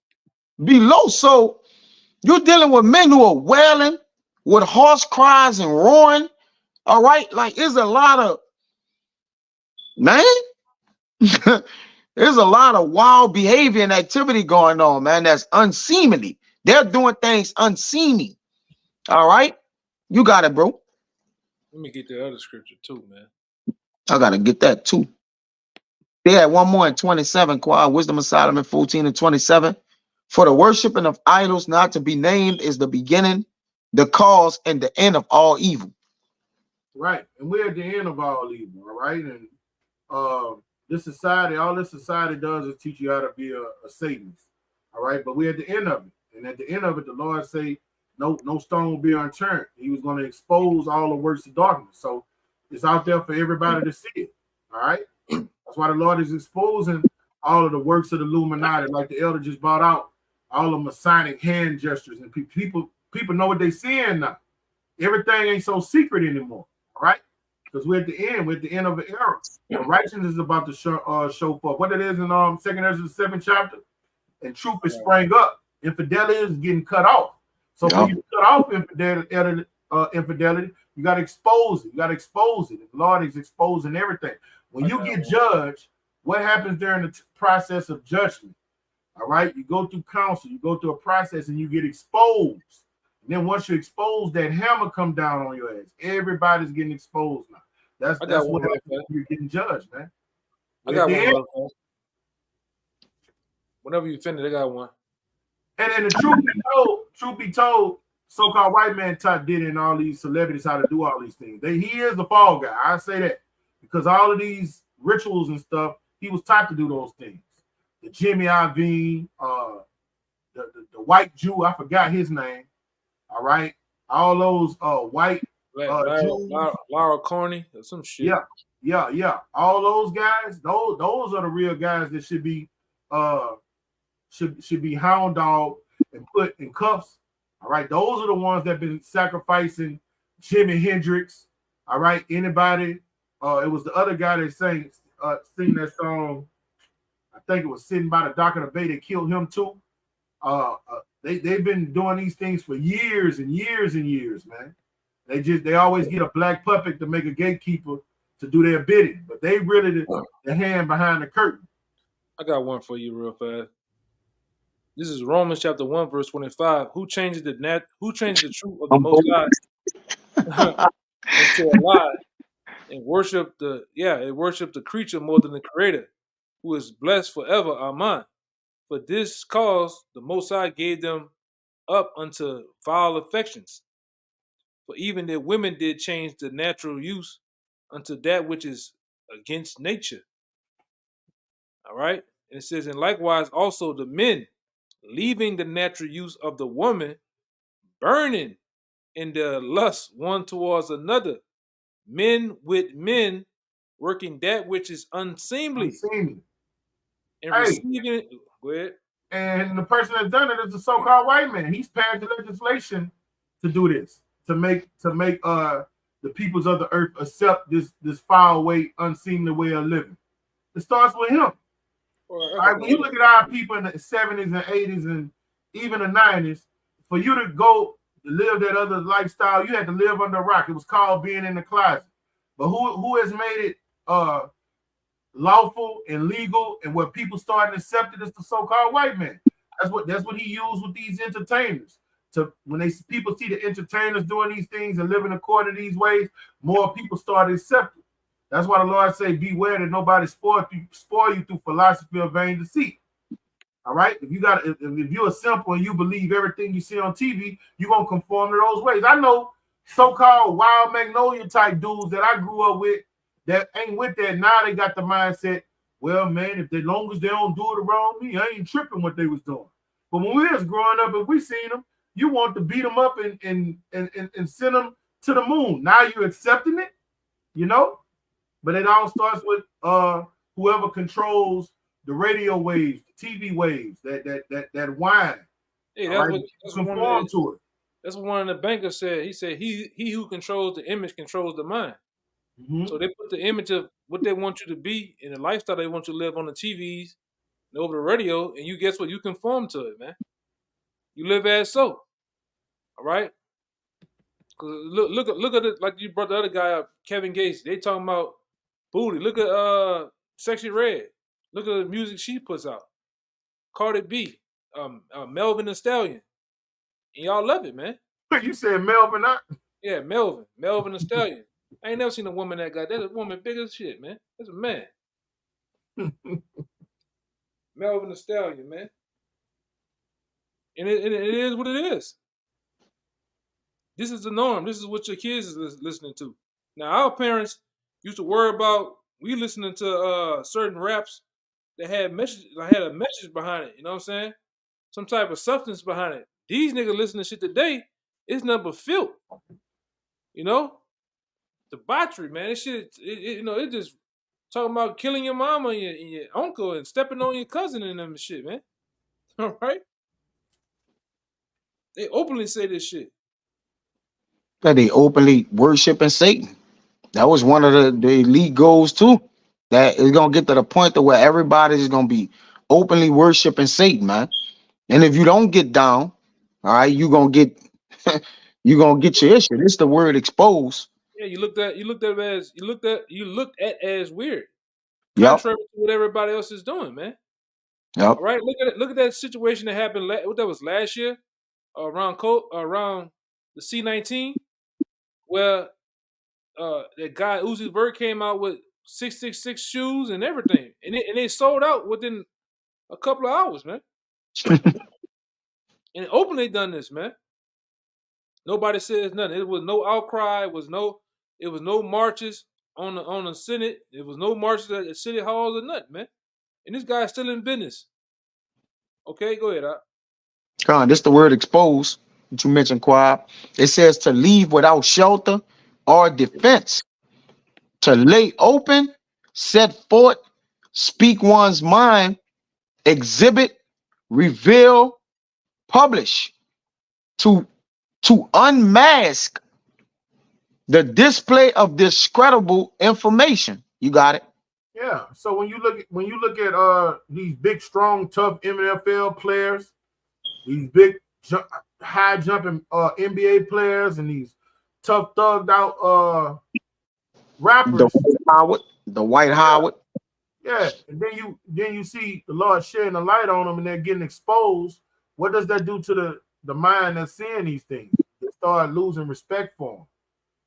below. So you're dealing with men who are wailing with horse cries and roaring. All right, like there's a lot of man. There's a lot of wild behavior and activity going on, man. That's unseemly. They're doing things unseemly. All right, you got it, bro. Let me get the other scripture too, man. I gotta get that too. They had one more in 27, Quad, Wisdom of Solomon 14 and 27. For the worshiping of idols not to be named is the beginning, the cause, and the end of all evil. Right. And we're at the end of all evil, all right? And this society, all this society does is teach you how to be a Satanist. All right. But we're at the end of it. And at the end of it, the Lord say, no stone will be unturned. He was going to expose all the works of darkness. So it's out there for everybody to see it. All right. That's why the Lord is exposing all of the works of the Illuminati, like the elder just brought out, all the Masonic hand gestures, and people people know what they're seeing now. Everything ain't so secret anymore, all right? Because we're at the end of an era. Righteousness is about to show forth. What it is in 2nd Ezra, the 7th chapter, and truth is sprang up. Infidelity is getting cut off. So for you to cut off infidelity, you got to expose it. You got to expose it. The Lord is exposing everything. When you get judged, what happens during the process of judgment? All right, you go through counsel, you go through a process, and you get exposed. And then once you expose, that hammer come down on your ass. Everybody's getting exposed now. That's what you're getting judged, man. I got one. Whenever you finish, I got one. And the truth be told, so-called white man taught Diddy and all these celebrities how to do all these things. He is the fall guy. I say that because all of these rituals and stuff, he was taught to do those things. The Jimmy Iovine, the white Jew, I forgot his name. All right, all those white Laura Carney or some shit. Yeah. All those guys, those are the real guys that should be hound dog and put in cuffs. All right, those are the ones that been sacrificing Jimi Hendrix. All right, anybody? It was the other guy that sing that song. I think it was Sitting by the Dock of the Bay. They killed him too. They've been doing these things for years and years and years, man. They always get a black puppet to make a gatekeeper to do their bidding, but they really the hand behind the curtain. I got one for you real fast. This is Romans chapter 1, verse 25. Who changes the truth of the Most High into a lie and worship the creature more than the Creator, who is blessed forever. Amen. For this cause the Most High gave them up unto foul affections. For even the women did change the natural use unto that which is against nature. All right. And it says, and likewise also the men, leaving the natural use of the woman, burning in their lust one towards another, men with men, working that which is unseemly. And receiving. Go ahead. And the person that's done it is the so-called white man. He's passed the legislation to do this, to make the peoples of the earth accept this foul way, unseemly way of living. It starts with him. All right, when you look at our people in the 70s and 80s and even the 90s, for you to go to live that other lifestyle, you had to live under a rock. It was called being in the closet. But who has made it lawful and legal, and where people starting to accept it is the so-called white man. That's what he used with these entertainers. To when people see the entertainers doing these things and living according to these ways, more people start accepting. That's why the Lord say, beware that nobody spoil you through philosophy of vain deceit. All right. If you're simple and you believe everything you see on TV, you're gonna conform to those ways. I know so-called wild magnolia type dudes that I grew up with that ain't with that. Now they got the mindset, well, man, as long as they don't do it around me, I ain't tripping what they was doing. But when we was growing up, if we seen them, you want to beat them up and send them to the moon. Now you're accepting it, you know? But it all starts with whoever controls the radio waves, the TV waves, that whine. Hey, that's what one of the bankers said. He said, he who controls the image controls the mind. Mm-hmm. So they put the image of what they want you to be and the lifestyle they want you to live on the TVs and over the radio, and you guess what? You conform to it, man. You live as so. All right? Look at it, like you brought the other guy up, Kevin Gates. They talking about booty. Look at Sexy Red. Look at the music she puts out. Cardi B, Melvin the Stallion. And y'all love it, man. You said Melvin, huh? Yeah, Melvin the Stallion. I ain't never seen a woman that got that. That's a woman big as shit, man. That's a man. Melvin the Stallion, man. And it is what it is. This is the norm. This is what your kids is listening to. Now, our parents used to worry about we listening to certain raps that had a message behind it. You know what I'm saying? Some type of substance behind it. These niggas listening to shit today, it's nothing but filth. You know? Debauchery, man. This shit, it just talking about killing your mama and your uncle and stepping on your cousin and them shit, man. All right? They openly say this shit. That they openly worshiping Satan. That was one of the elite goals too. That is gonna get to the point to where everybody's gonna be openly worshiping Satan, man. And if you don't get down, all right, you gonna get you gonna get your issue. This is the word exposed. Yeah, you looked at as weird, Yep. contrary to what everybody else is doing, man. Yep. All right, look at it. Look at that situation that happened. What that was last year, around the C-19, where that guy Uzi Vert came out with 666 shoes and everything, and they sold out within a couple of hours, man. And openly done this, man. Nobody says nothing. It was no outcry. It was no marches on the Senate. It was no marches at the city halls or nothing, man. And this guy's still in business. Okay, go ahead. Come on, this the word exposed that you mentioned, Quab. It says to leave without shelter or defense, to lay open, set forth, speak one's mind, exhibit, reveal, publish, to unmask the display of discreditable information. You got it. Yeah. So when you look at these big, strong, tough NFL players, these big high jumping NBA players, and these tough thugged out rappers, the White Howard. Yeah, and then you see the Lord shedding the light on them, and they're getting exposed. What does that do to the mind that's seeing these things? They start losing respect for them.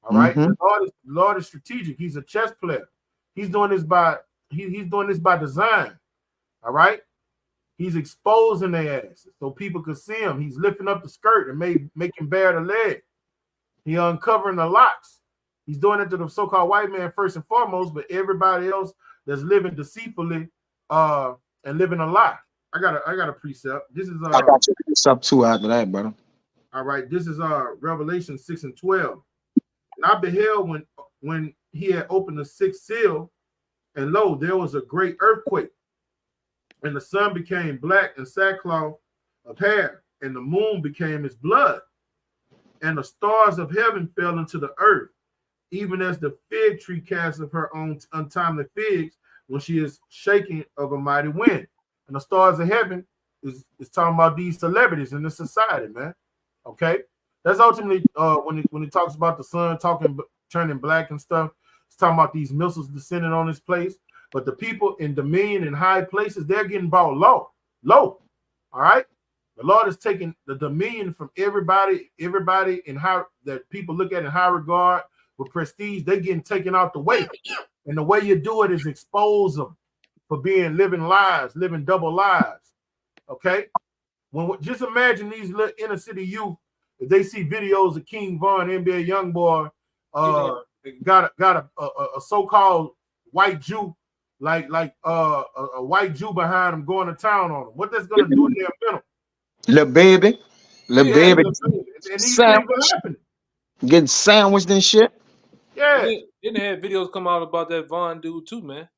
All right, Mhm. the Lord is strategic. He's a chess player. He's doing this by design. All right, he's exposing their asses so people could see him. He's lifting up the skirt and making bare the leg. He uncovering the locks. He's doing it to the so-called white man first and foremost, but everybody else that's living deceitfully and living a lie. I got a precept. This is I got you precept too after that, brother. All right, this is Revelation 6:12. And I beheld when he had opened the sixth seal, and lo, there was a great earthquake, and the sun became black and sackcloth of hair, and the moon became as blood, and the stars of heaven fell into the earth, even as the fig tree casts of her own untimely figs when she is shaken of a mighty wind. And the stars of heaven is talking about these celebrities in the society, man. Okay, that's ultimately when it talks about the sun turning black and stuff. It's talking about these missiles descending on this place. But the people in dominion and high places, they're getting brought low. All right. The Lord is taking the dominion from everybody in high that people look at in high regard with prestige. They're getting taken out the way. And the way you do it is expose them for living lies, living double lives. Okay. Just imagine these little inner city youth, if they see videos of King Von, NBA YoungBoy, got a so-called white Jew, like a white Jew behind him going to town on them. What that's gonna do to their mental? Little baby. And these things are happening. Getting sandwiched and shit. Yeah. Then they had videos come out about that Von dude too, man.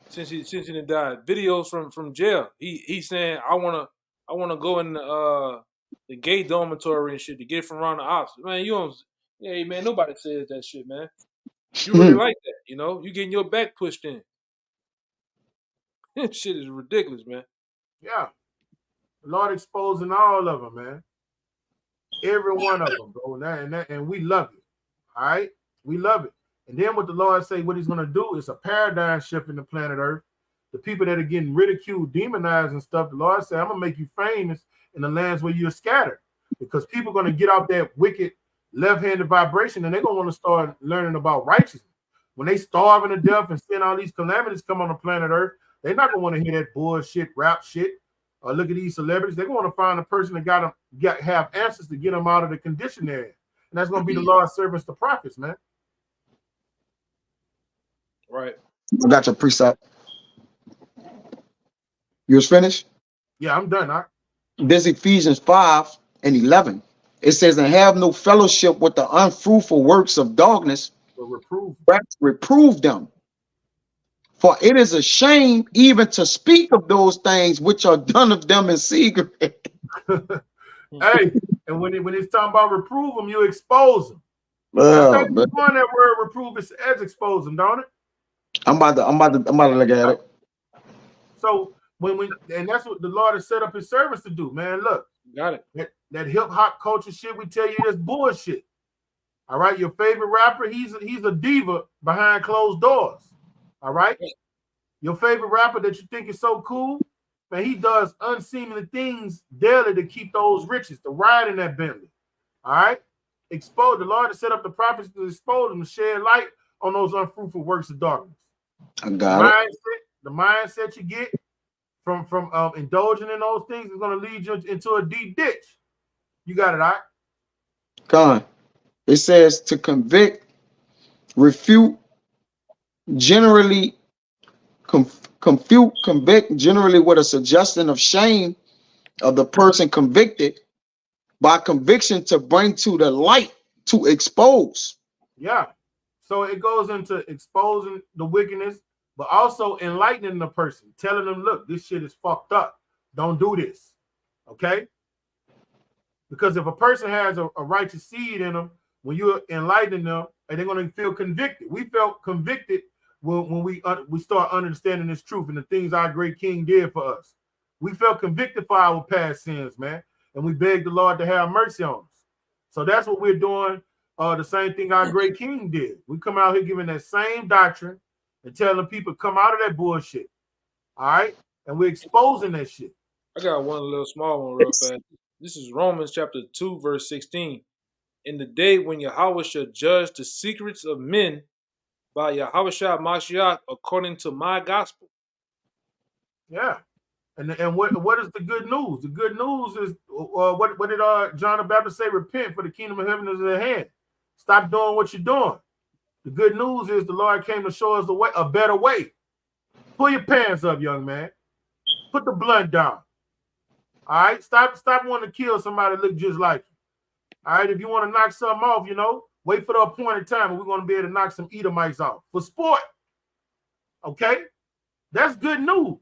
Since he done died, videos from jail. He's saying I wanna go in the gay dormitory and shit to get from around the ops. Man, you don't. Hey man, nobody says that shit, man. You really like that, you know? You getting your back pushed in. Shit is ridiculous, man. Yeah. The Lord exposing all of them, man. Every one of them, bro. And we love it. All right? We love it. And then what the Lord say, what he's going to do is a paradigm shift in the planet Earth. The people that are getting ridiculed, demonized and stuff, the Lord said, I'm going to make you famous in the lands where you're scattered. Because people are going to get out that wicked left-handed vibration and they're going to want to start learning about righteousness. When they starving to death and seeing all these calamities come on the planet Earth, they're not going to want to hear that bullshit, rap shit, or look at these celebrities. They're going to find a person that have answers to get them out of the condition they're in. And that's going to be the Lord's servants, the prophets, man. Right. I got your precept. You was finished? Yeah, I'm done. This Ephesians 5:11. It says, and have no fellowship with the unfruitful works of darkness, but reprove them. For it is a shame even to speak of those things which are done of them in secret. Hey, And when it's talking about reprove them, you expose them. I Well, think but on that word reprove is as expose them, don't it? I'm about to look at it. So and that's what the Lord has set up his servants to do, man. Look, Got it. that hip hop culture shit, we tell you that's bullshit. All right, your favorite rapper, he's a diva behind closed doors. All right, your favorite rapper that you think is so cool, man, he does unseemly things daily to keep those riches, to ride in that Bentley. All right, expose the Lord has set up the prophets to expose them, to shed light on those unfruitful works of darkness. I got it. The mindset you get from indulging in those things is going to lead you into a deep ditch. You got it, all right? Con. It says to convict, refute, generally convict generally with a suggestion of shame of the person convicted, by conviction to bring to the light, to expose. Yeah. So it goes into exposing the wickedness, but also enlightening the person, telling them, look, this shit is fucked up. Don't do this. Okay? Because if a person has a righteous seed in them, when you're enlightening them, and they're going to feel convicted. We felt convicted when we start understanding this truth and the things our great King did for us. We felt convicted for our past sins, man, and we begged the Lord to have mercy on us. So that's what we're doing. The same thing our great King did. We come out here giving that same doctrine and telling people come out of that bullshit. All right, and we're exposing that shit. I got one little small one real fast. This is Romans chapter 2, verse 16. In the day when Yahweh shall judge the secrets of men by Yahweh Shah Mashiach according to my gospel. Yeah. And what is the good news? The good news is what did John the Baptist say? Repent, for the kingdom of heaven is at hand. Stop doing what you're doing. The good news is the Lord came to show us the way, a better way. Pull your pants up, young man. Put the blunt down. All right, stop wanting to kill somebody that look just like you. All right, if you want to knock something off, wait for the appointed time, and we're going to be able to knock some Edomites off for sport. Okay, that's good news.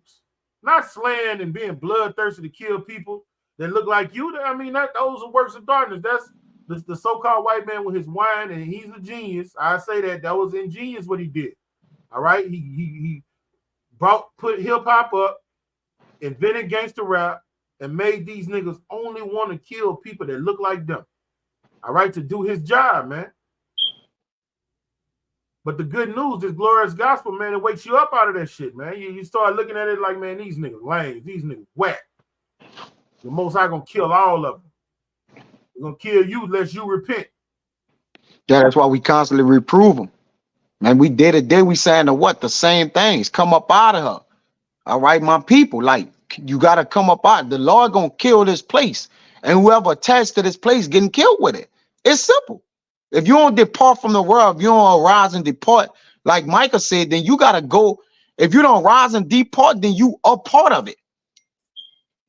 Not slaying and being bloodthirsty to kill people that look like you. I mean, those are works of darkness. That's the so-called white man with his wine, and he's a genius. I say that was ingenious what he did. All right, he put hip hop up, invented gangster rap, and made these niggas only want to kill people that look like them. All right, to do his job, man. But the good news, this glorious gospel, man, it wakes you up out of that shit, man. You start looking at it like, man, these niggas lame, these niggas whack. The Most High gonna kill all of them. They're gonna kill you unless you repent. Yeah, that's why we constantly reprove them. Man, we day to day we saying the same things. Come up out of her. All right, my people, like you gotta come up out. The Lord gonna kill this place, and whoever attached to this place getting killed with it. It's simple. If you don't depart from the world, if you don't arise and depart, like Micah said, then you gotta go. If you don't rise and depart, then you are part of it.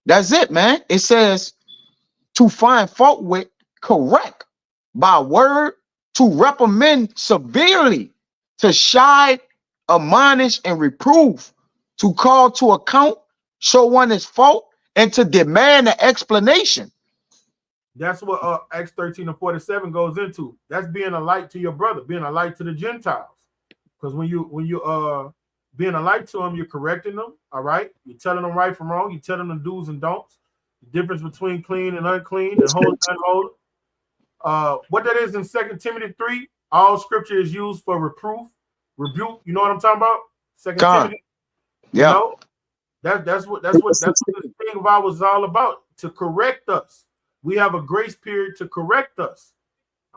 That's it, man. It says to find fault with, correct by word, to reprimand severely, to chide, admonish, and reprove, to call to account, show one his fault, and to demand an explanation. That's what Acts 13:47 goes into. That's being a light to your brother, being a light to the Gentiles. Because when you being a light to them, you're correcting them. All right, you're telling them right from wrong. You're telling them do's and don'ts. The difference between clean and unclean, and holy and unholy. What that is in 2 Timothy 3, all scripture is used for reproof, rebuke. You know what I'm talking about? 2 Timothy. Yeah. You know? That's what the thing of ours is all about, to correct us. We have a grace period to correct us.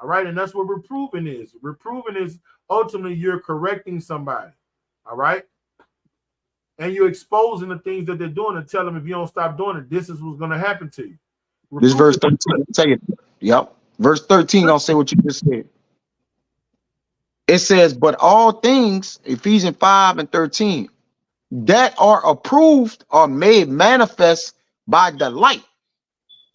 All right, and that's what reproving is. Reproving is ultimately you're correcting somebody. All right, and you're exposing the things that they're doing and tell them if you don't stop doing it, this is what's going to happen to you. This verse 13, take it. Yep. Verse 13, I'll say what you just said. It says, but all things, Ephesians 5:13, that are approved are made manifest by the light.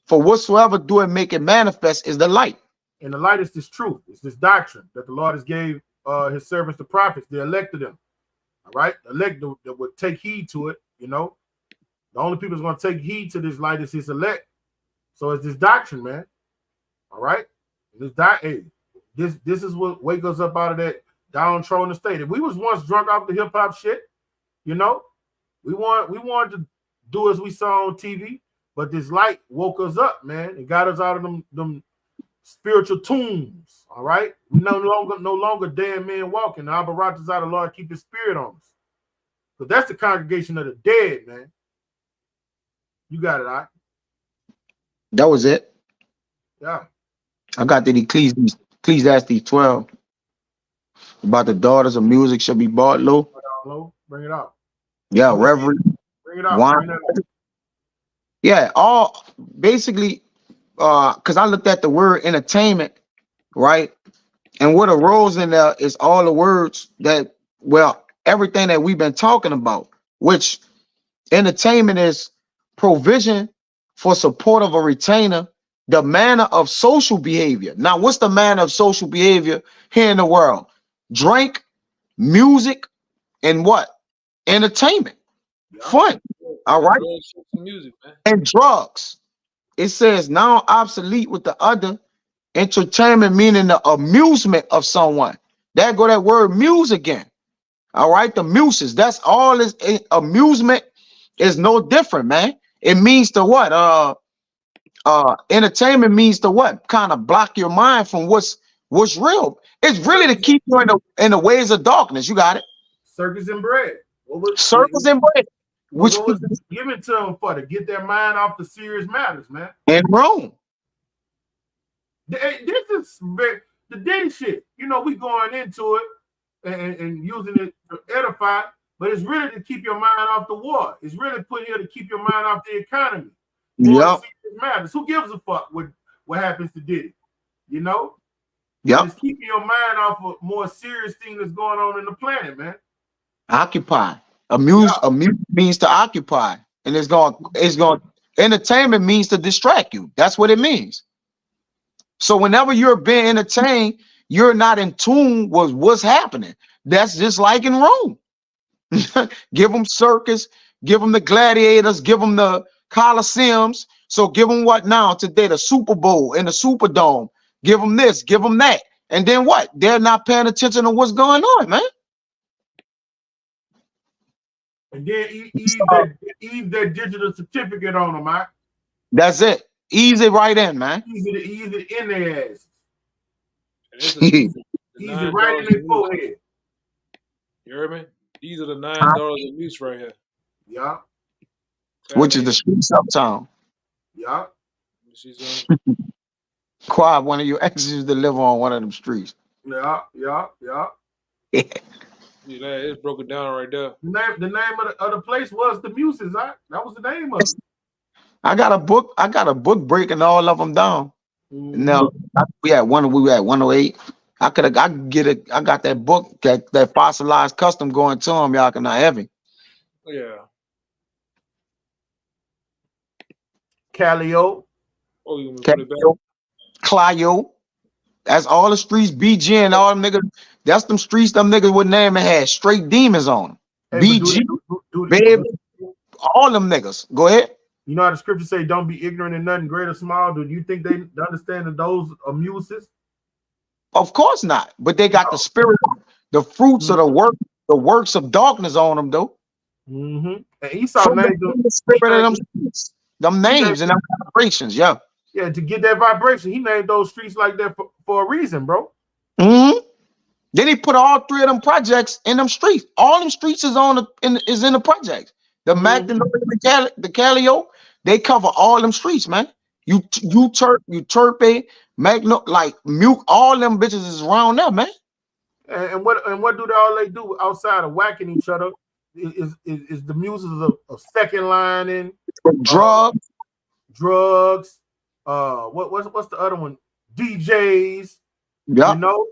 For whatsoever doeth make it manifest is the light. And the light is this truth. It's this doctrine that the Lord has gave his servants, the prophets. They elected them. All right? Elect that would take heed to it, The only people that's going to take heed to this light is his elect. So it's this doctrine, man. All right. This is what wakes us up out of that downtrodden state. If we was once drunk off the hip hop shit, you know, we wanted to do as we saw on TV, but this light woke us up, man. It got us out of them spiritual tombs. All right. We no longer dead men walking. The Abarat out of Lord keep his spirit on us. So that's the congregation of the dead, man. You got it, all That was it. right? Yeah. I got the Ecclesiastes 12 about the daughters of music shall be bought low. Bring it out. Yeah, Reverend. Bring it out. Wine. Bring it out. Yeah, all basically, because I looked at the word entertainment, right? And what arose in there is all the words that, well, everything that we've been talking about, which entertainment is provision for support of a retainer, the manner of social behavior. Now, what's the manner of social behavior here in the world? Drink, music, and what? Entertainment, fun. All right. Music, man. And drugs. It says now obsolete with the other. Entertainment meaning the amusement of someone. There go that word muse again. All right, the muses. That's all. Is amusement is no different, man. It means to what? Entertainment means to what? Kind of block your mind from what's real. It's really to keep you in the ways of darkness. You got it. Circus and bread. Circles and bread. Which what was it given to them for? To get their mind off the serious matters, man. in Rome. This is the Diddy shit. You know, we going into it and using it to edify, but it's really to keep your mind off the war. It's really put here to keep your mind off the economy. Yeah. Matters. Who gives a fuck what happens to Diddy? You know? Yep. It's keeping your mind off of more serious thing that's going on in the planet, man. Occupy. Amuse means to occupy. And it's going entertainment means to distract you. That's what it means. So whenever you're being entertained, you're not in tune with what's happening. That's just like in Rome. Give them circus, give them the gladiators, give them the Colosseums. So give them what now today? The Super Bowl and the Superdome. Give them this, give them that. And then what? They're not paying attention to what's going on, man. And then ease that digital certificate on them, man. That's it. Easy right in, man. Ease it in their ass. Easy Right in their forehead. You heard me? These are the $9 of muse right here. Yeah. Which is the streets uptown. Yeah. Quad, one of your exes used to live on one of them streets. Yeah. It's broken down right there. The name of the place was the Muses. That was the name of it. I got a book breaking all of them down. Mm-hmm. Now we had 108. I got that book, that fossilized custom going to them, y'all can not heavy. Yeah. Calio. Oh, you want to put it back? Clio. That's all the streets, BG and all them niggas. That's them streets them niggas would name and had straight demons on them. Hey, BG, baby, all them niggas. Go ahead. You know how the scripture say, don't be ignorant in nothing great or small. Do you think they understand that those are muses? Of course not. But they got the spirit, the fruits of the works of darkness on them, though. Mm-hmm. And Esau named the spirit of them names and them vibrations, yeah. Yeah, to get that vibration, he named those streets like that for a reason, bro. Mm-hmm. Then he put all three of them projects in them streets. All them streets is in the projects. The Magdalene, the Calio, they cover all them streets, man. You Turpe, Magno, like Muke, all them bitches is around there, man. And what do they do outside of whacking each other? Is the muses of second lining, drugs. What's the other one? DJs. Yeah. You know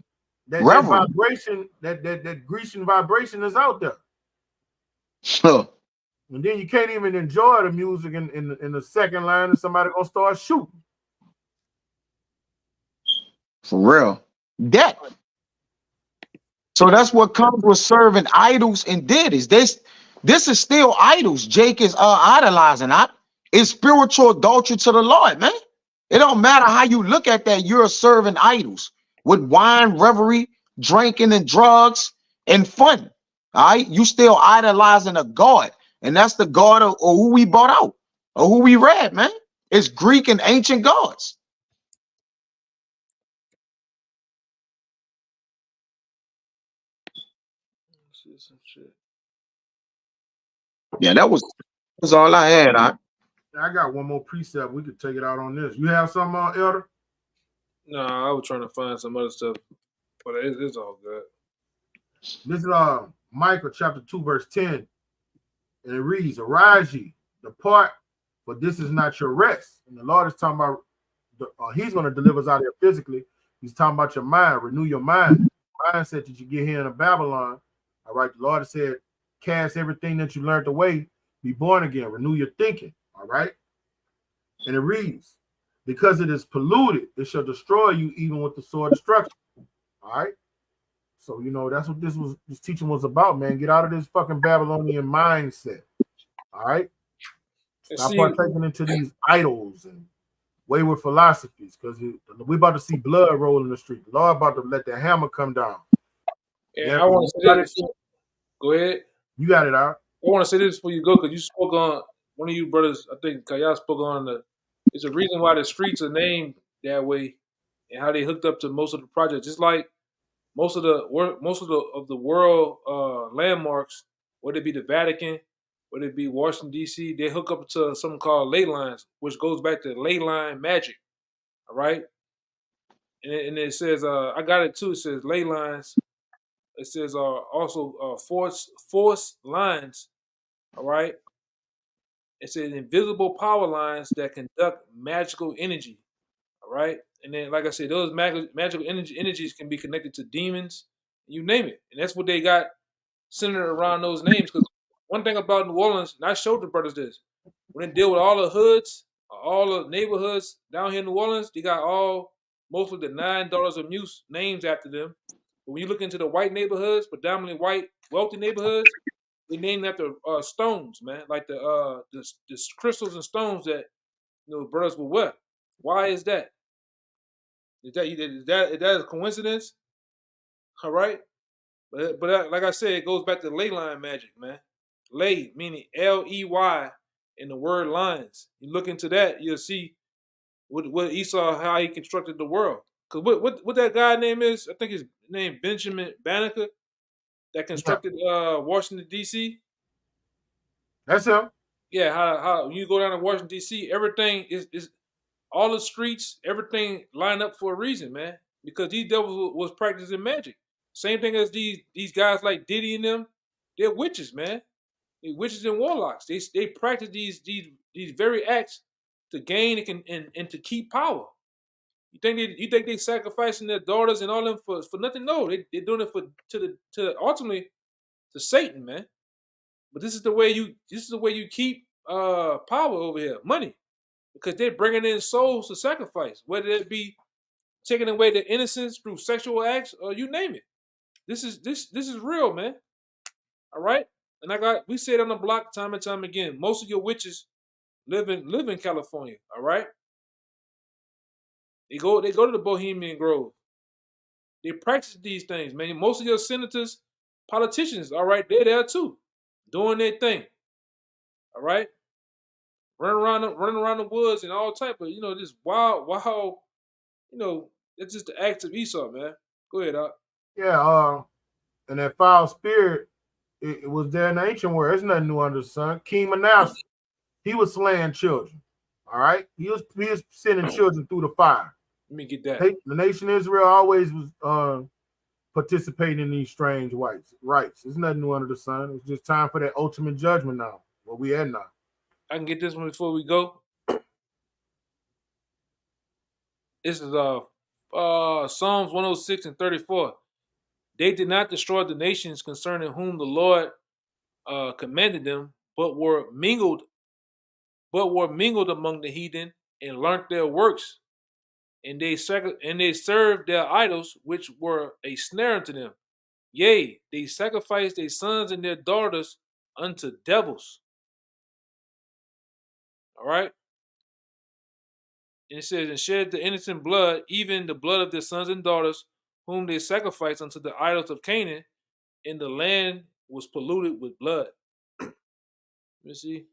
that vibration, that Grecian vibration is out there. Sure. And then you can't even enjoy the music in the second line, and somebody gonna start shooting. For real. That. So that's what comes with serving idols and deities. This is still idols. Jake is idolizing. It's spiritual adultery to the Lord, man. It don't matter how you look at that, you're serving idols with wine, revelry, drinking, and drugs and fun. All right, you still idolizing a god, and that's the god of or who we bought out or who we read, man. It's Greek and ancient gods. Some shit. Yeah, that was all I had. I got one more precept. We could take it out on this. You have something on, Elder? No, I was trying to find some other stuff, but it's all good. This is Micah chapter 2, verse 10. And it reads, Arise ye, depart, for this is not your rest. And the Lord is talking about, he's going to deliver us out here physically. He's talking about your mind, renew your mind. Mindset that you get here in Babylon. All right, the Lord said, cast everything that you learned away, be born again, renew your thinking. All right. And it reads, because it is polluted, it shall destroy you even with the sword of destruction. All right. So, you know, that's what this teaching was about, man. Get out of this fucking Babylonian mindset. All right. Stop partaking into these idols and wayward philosophies, because we're about to see blood roll in the street. The Lord about to let the hammer come down. Yeah, I want to say this. Go ahead. You got it out. I want to say this before you go, because you spoke on, one of you brothers, I think Kaya spoke on it's a reason why the streets are named that way and how they hooked up to most of the projects. Just like most of the world landmarks, whether it be the Vatican, whether it be Washington D.C., they hook up to something called ley lines, which goes back to ley line magic. All right, and it says I got it too. It says ley lines. It says also force lines. All right. It says invisible power lines that conduct magical energy. All right. And then, like I said, those magical energies can be connected to demons, you name it. And that's what they got centered around those names. Because one thing about New Orleans, and I showed the brothers this, when they deal with all the hoods, all the neighborhoods down here in New Orleans, they got mostly the 9 daughters of Muse names after them. But when you look into the white neighborhoods, predominantly white, wealthy neighborhoods, they named after stones, man, like the crystals and stones that brothers will wear. Why is that? Is that a coincidence? All right, but like I said, it goes back to ley line magic, man. Ley meaning Ley, in the word lines. You look into that, you'll see what Esau, how he constructed the world. Cause what that guy name is? I think his name Benjamin Banneker, that constructed Washington D.C. That's him. Yeah, how you go down to Washington D.C., everything is all the streets, everything lined up for a reason, man. Because these devils was practicing magic. Same thing as these guys like Diddy and them. They're witches, man. They're witches and warlocks. They practice these very acts to gain and to keep power. You think they sacrificing their daughters and all them for nothing? No, they're doing it to ultimately to Satan, man. But this is the way you keep power over here, money, because they're bringing in souls to sacrifice, whether it be taking away the innocence through sexual acts or you name it. This is real, man. All right, and we say it on the block time and time again. Most of your witches live in California. All right, they go to the Bohemian Grove. They practice these things, man. Most of your senators, politicians, all right, they're there too, doing their thing. All right, running around the woods and all type of this wild, it's just the acts of Esau, man. Go ahead, Doc. Yeah, and that foul spirit, it was there in the ancient world. There's nothing new under the sun. King Manasseh, he was slaying children. All right, he was sending children through the fire. Let me get that. The nation of Israel always was participating in these strange rights. There's nothing new under the sun. It's just time for that ultimate judgment now. Where we at now? I can get this one before we go. This is Psalms 106 and 34. They did not destroy the nations concerning whom the Lord commanded them, but were mingled among the heathen and learnt their works, and they served their idols, which were a snare unto them. Yea, they sacrificed their sons and their daughters unto devils. All right. And it says, and shed the innocent blood, even the blood of their sons and daughters, whom they sacrificed unto the idols of Canaan, and the land was polluted with blood. Let me see.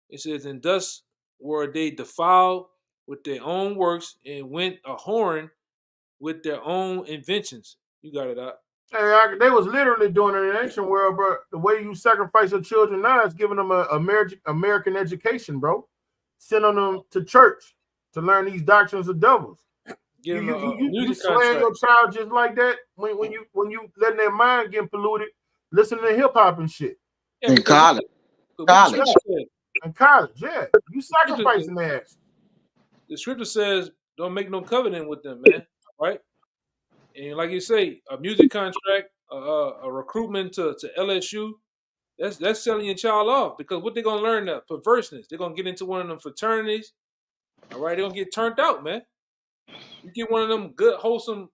It says, and thus were they defiled with their own works, and went a whoring with their own inventions. You got it out. Hey, they was literally doing it in the ancient world, bro. The way you sacrifice your children now is giving them a American education, bro. Sending them to church to learn these doctrines of devils. You slaying your child just like that when you letting their mind get polluted, listening to hip hop and shit. Yeah, In college. In college, yeah. You sacrificing their ass. The scripture says, don't make no covenant with them, man. Right? And like you say, a music contract, a recruitment to LSU, that's selling your child off, because what they're gonna learn, that perverseness. They're gonna get into one of them fraternities. All right, they're gonna get turned out, man. You get one of them good, wholesome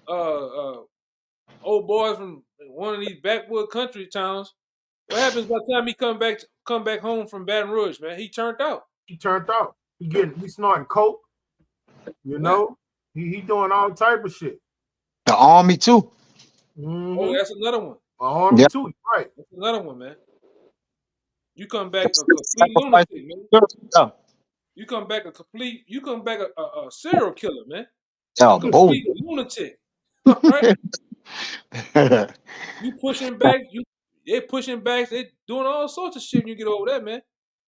old boys from one of these backwood country towns. What happens by the time he come back home from Baton Rouge, man? He turned out. He turned out. He snorting coke. You know, he doing all type of shit. The army too. Mm-hmm. Oh, that's another one. Army too, right? That's another one, man. You come back a complete lunatic, man. You come back a serial killer, man. Yeah, complete lunatic. Right? You pushing back, they're pushing back, they doing all sorts of shit when you get over there, man.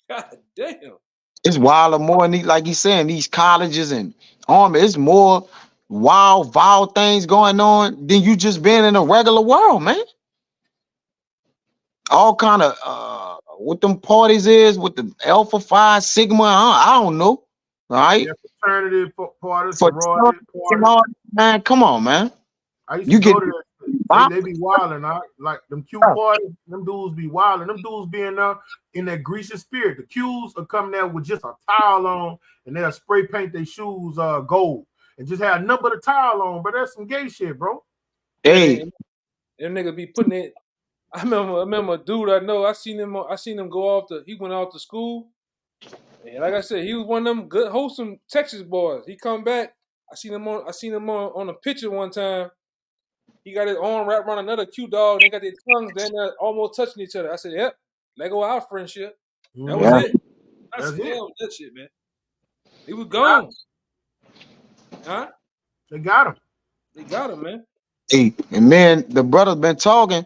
God damn. It's wild more like he's saying, these colleges and army, it's more wild, vile things going on than you just being in a regular world, man. All kind of what them parties is with the Alpha Phi Sigma, I don't know. All right. Yeah, fraternity parties, man. Come on, man. I used to go to that. They be wilding, like them Q parties, them dudes be wilding. Them dudes being there in that greasy spirit. The Qs are coming there with just a towel on, and they'll spray paint their shoes gold and just have nothing but a towel on. But that's some gay shit, bro. Hey, them niggas be putting it. I remember a dude I know. I seen him go off he went off to school, and like I said, he was one of them good, wholesome Texas boys. He come back. I seen him on a picture one time. He got his arm wrapped around another Q dog. They got their tongues they're almost touching each other. I said, "Yep, let go of our friendship." That was it. I said, "Hell, that shit, man." He was gone. Huh? They got him. They got him, man. Hey, and man, the brother's been talking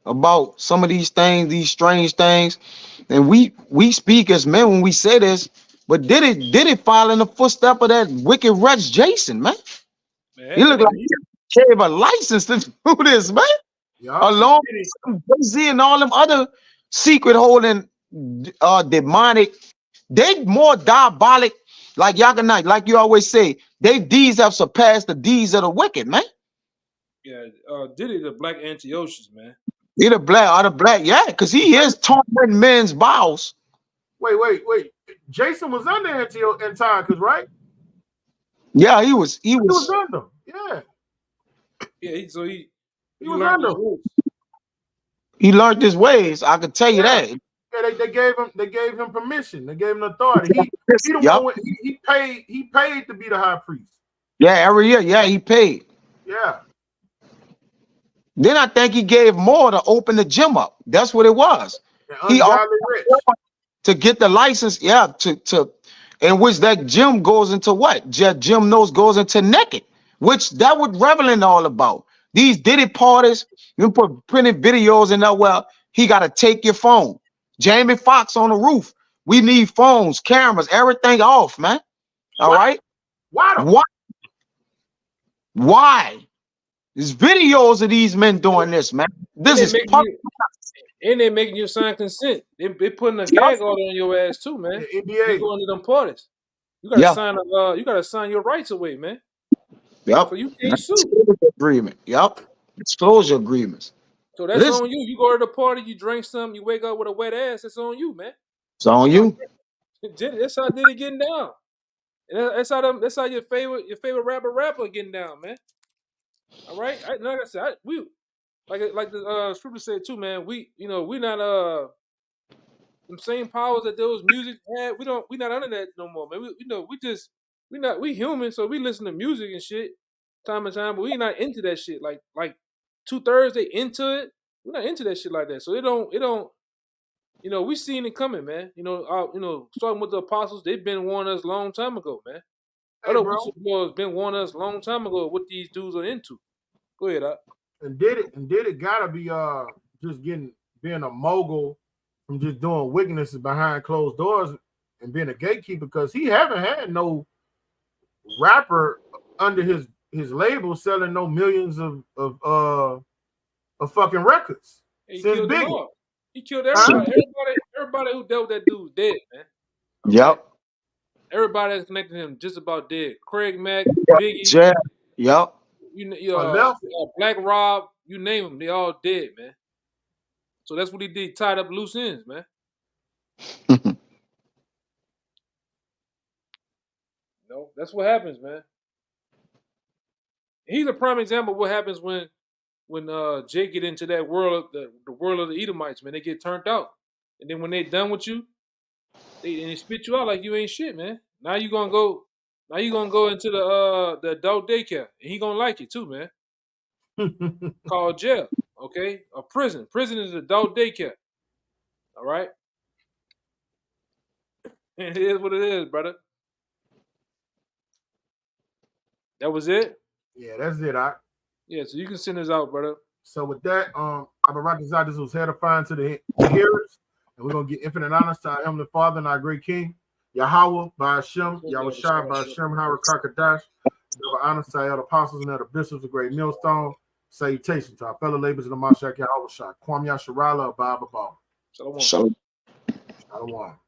about some of these things, these strange things, and we speak as men when we say this, but did it follow in the footstep of that wicked wretch Jason, man? He looked like he gave a license to do this, man. Yeah. Along with Jay-Z and all them other secret holding demonic, they more diabolic, like Yaganite, like you always say, they deeds have surpassed the deeds of the wicked, man. Yeah, Diddy the Black Antiochus, man. He the black, yeah, because he is tormenting men's bowels. Wait. Jason was under Antiochus, right? Yeah, he was under. Yeah. Yeah, he was under. He learned his ways. I can tell you that. Yeah, they gave him permission. They gave him authority. He paid to be the high priest. Yeah, every year. Yeah, he paid. Yeah. Then I think he gave more to open the gym up. That's what it was. He rich. To get the license, yeah, to in which that gym goes into what? Jim knows goes into naked, which that what Reveling all about. These Diddy parties, you put printed videos in there. Well, he got to take your phone. Jamie Foxx on the roof. We need phones, cameras, everything off, man. All right. Why? There's videos of these men doing this, man. This is and they making you sign consent. They putting a gag order on your ass too, man. The NBA. You going to them parties. You gotta sign you gotta sign your rights away, man. Yep. So you can't sue. Agreement. Yep. Disclosure agreements. So that's on you. You go to the party, you drink something, you wake up with a wet ass. It's on you, man. It's on you. That's how Diddy getting down. And that's how your favorite rapper getting down, man. All right, like I said, we like the scripture said too, man. We not Them same powers that those music had, we not under that no more, man. We human, so we listen to music and shit time and time, but we not into that shit. Like 2/3 they into it. We're not into that shit like that. So it don't. We seen it coming, man. Starting with the apostles, they've been warning us a long time ago, man. Hey, Other bro. whistleblowers been warning us a long time ago what these dudes are into. Go ahead, Doc. And did it gotta be just being a mogul from just doing wickednesses behind closed doors and being a gatekeeper, because he haven't had no rapper under his label selling no millions of fucking records He since killed them Biggie. all. He killed everybody. Everybody who dealt with that dude dead, man. Yep. Everybody that's connected to him just about dead. Craig Mack, Biggie, Yeah. Yep. Black Rob, you name them, they all dead, man. So that's what he did, tied up loose ends, man. That's what happens, man. He's a prime example of what happens when Jake get into that world, the world of the Edomites, man. They get turned out, and then when they done with you, they spit you out like you ain't shit, man. Now you gonna go into the adult daycare, and he gonna like it too, man. Called jail, okay? A prison. Prison is adult daycare. All right. It is what it is, brother. That was it. Yeah, that's it. Yeah, so you can send this out, brother. So with that, I've been writing this out. This was edifying to the hearers, and we're gonna get infinite honors to our Heavenly Father and our great King, Yahweh by Hashem, Yahweh Shai by Hashem, Howard Kakadash. Give honors to our apostles and the bishops of Great Millstone. Salutation to our fellow laborers in the Mashak Yahweh Shai. Kwam Yasharala, Abba Baba. Shalom. Shalom. Shalom.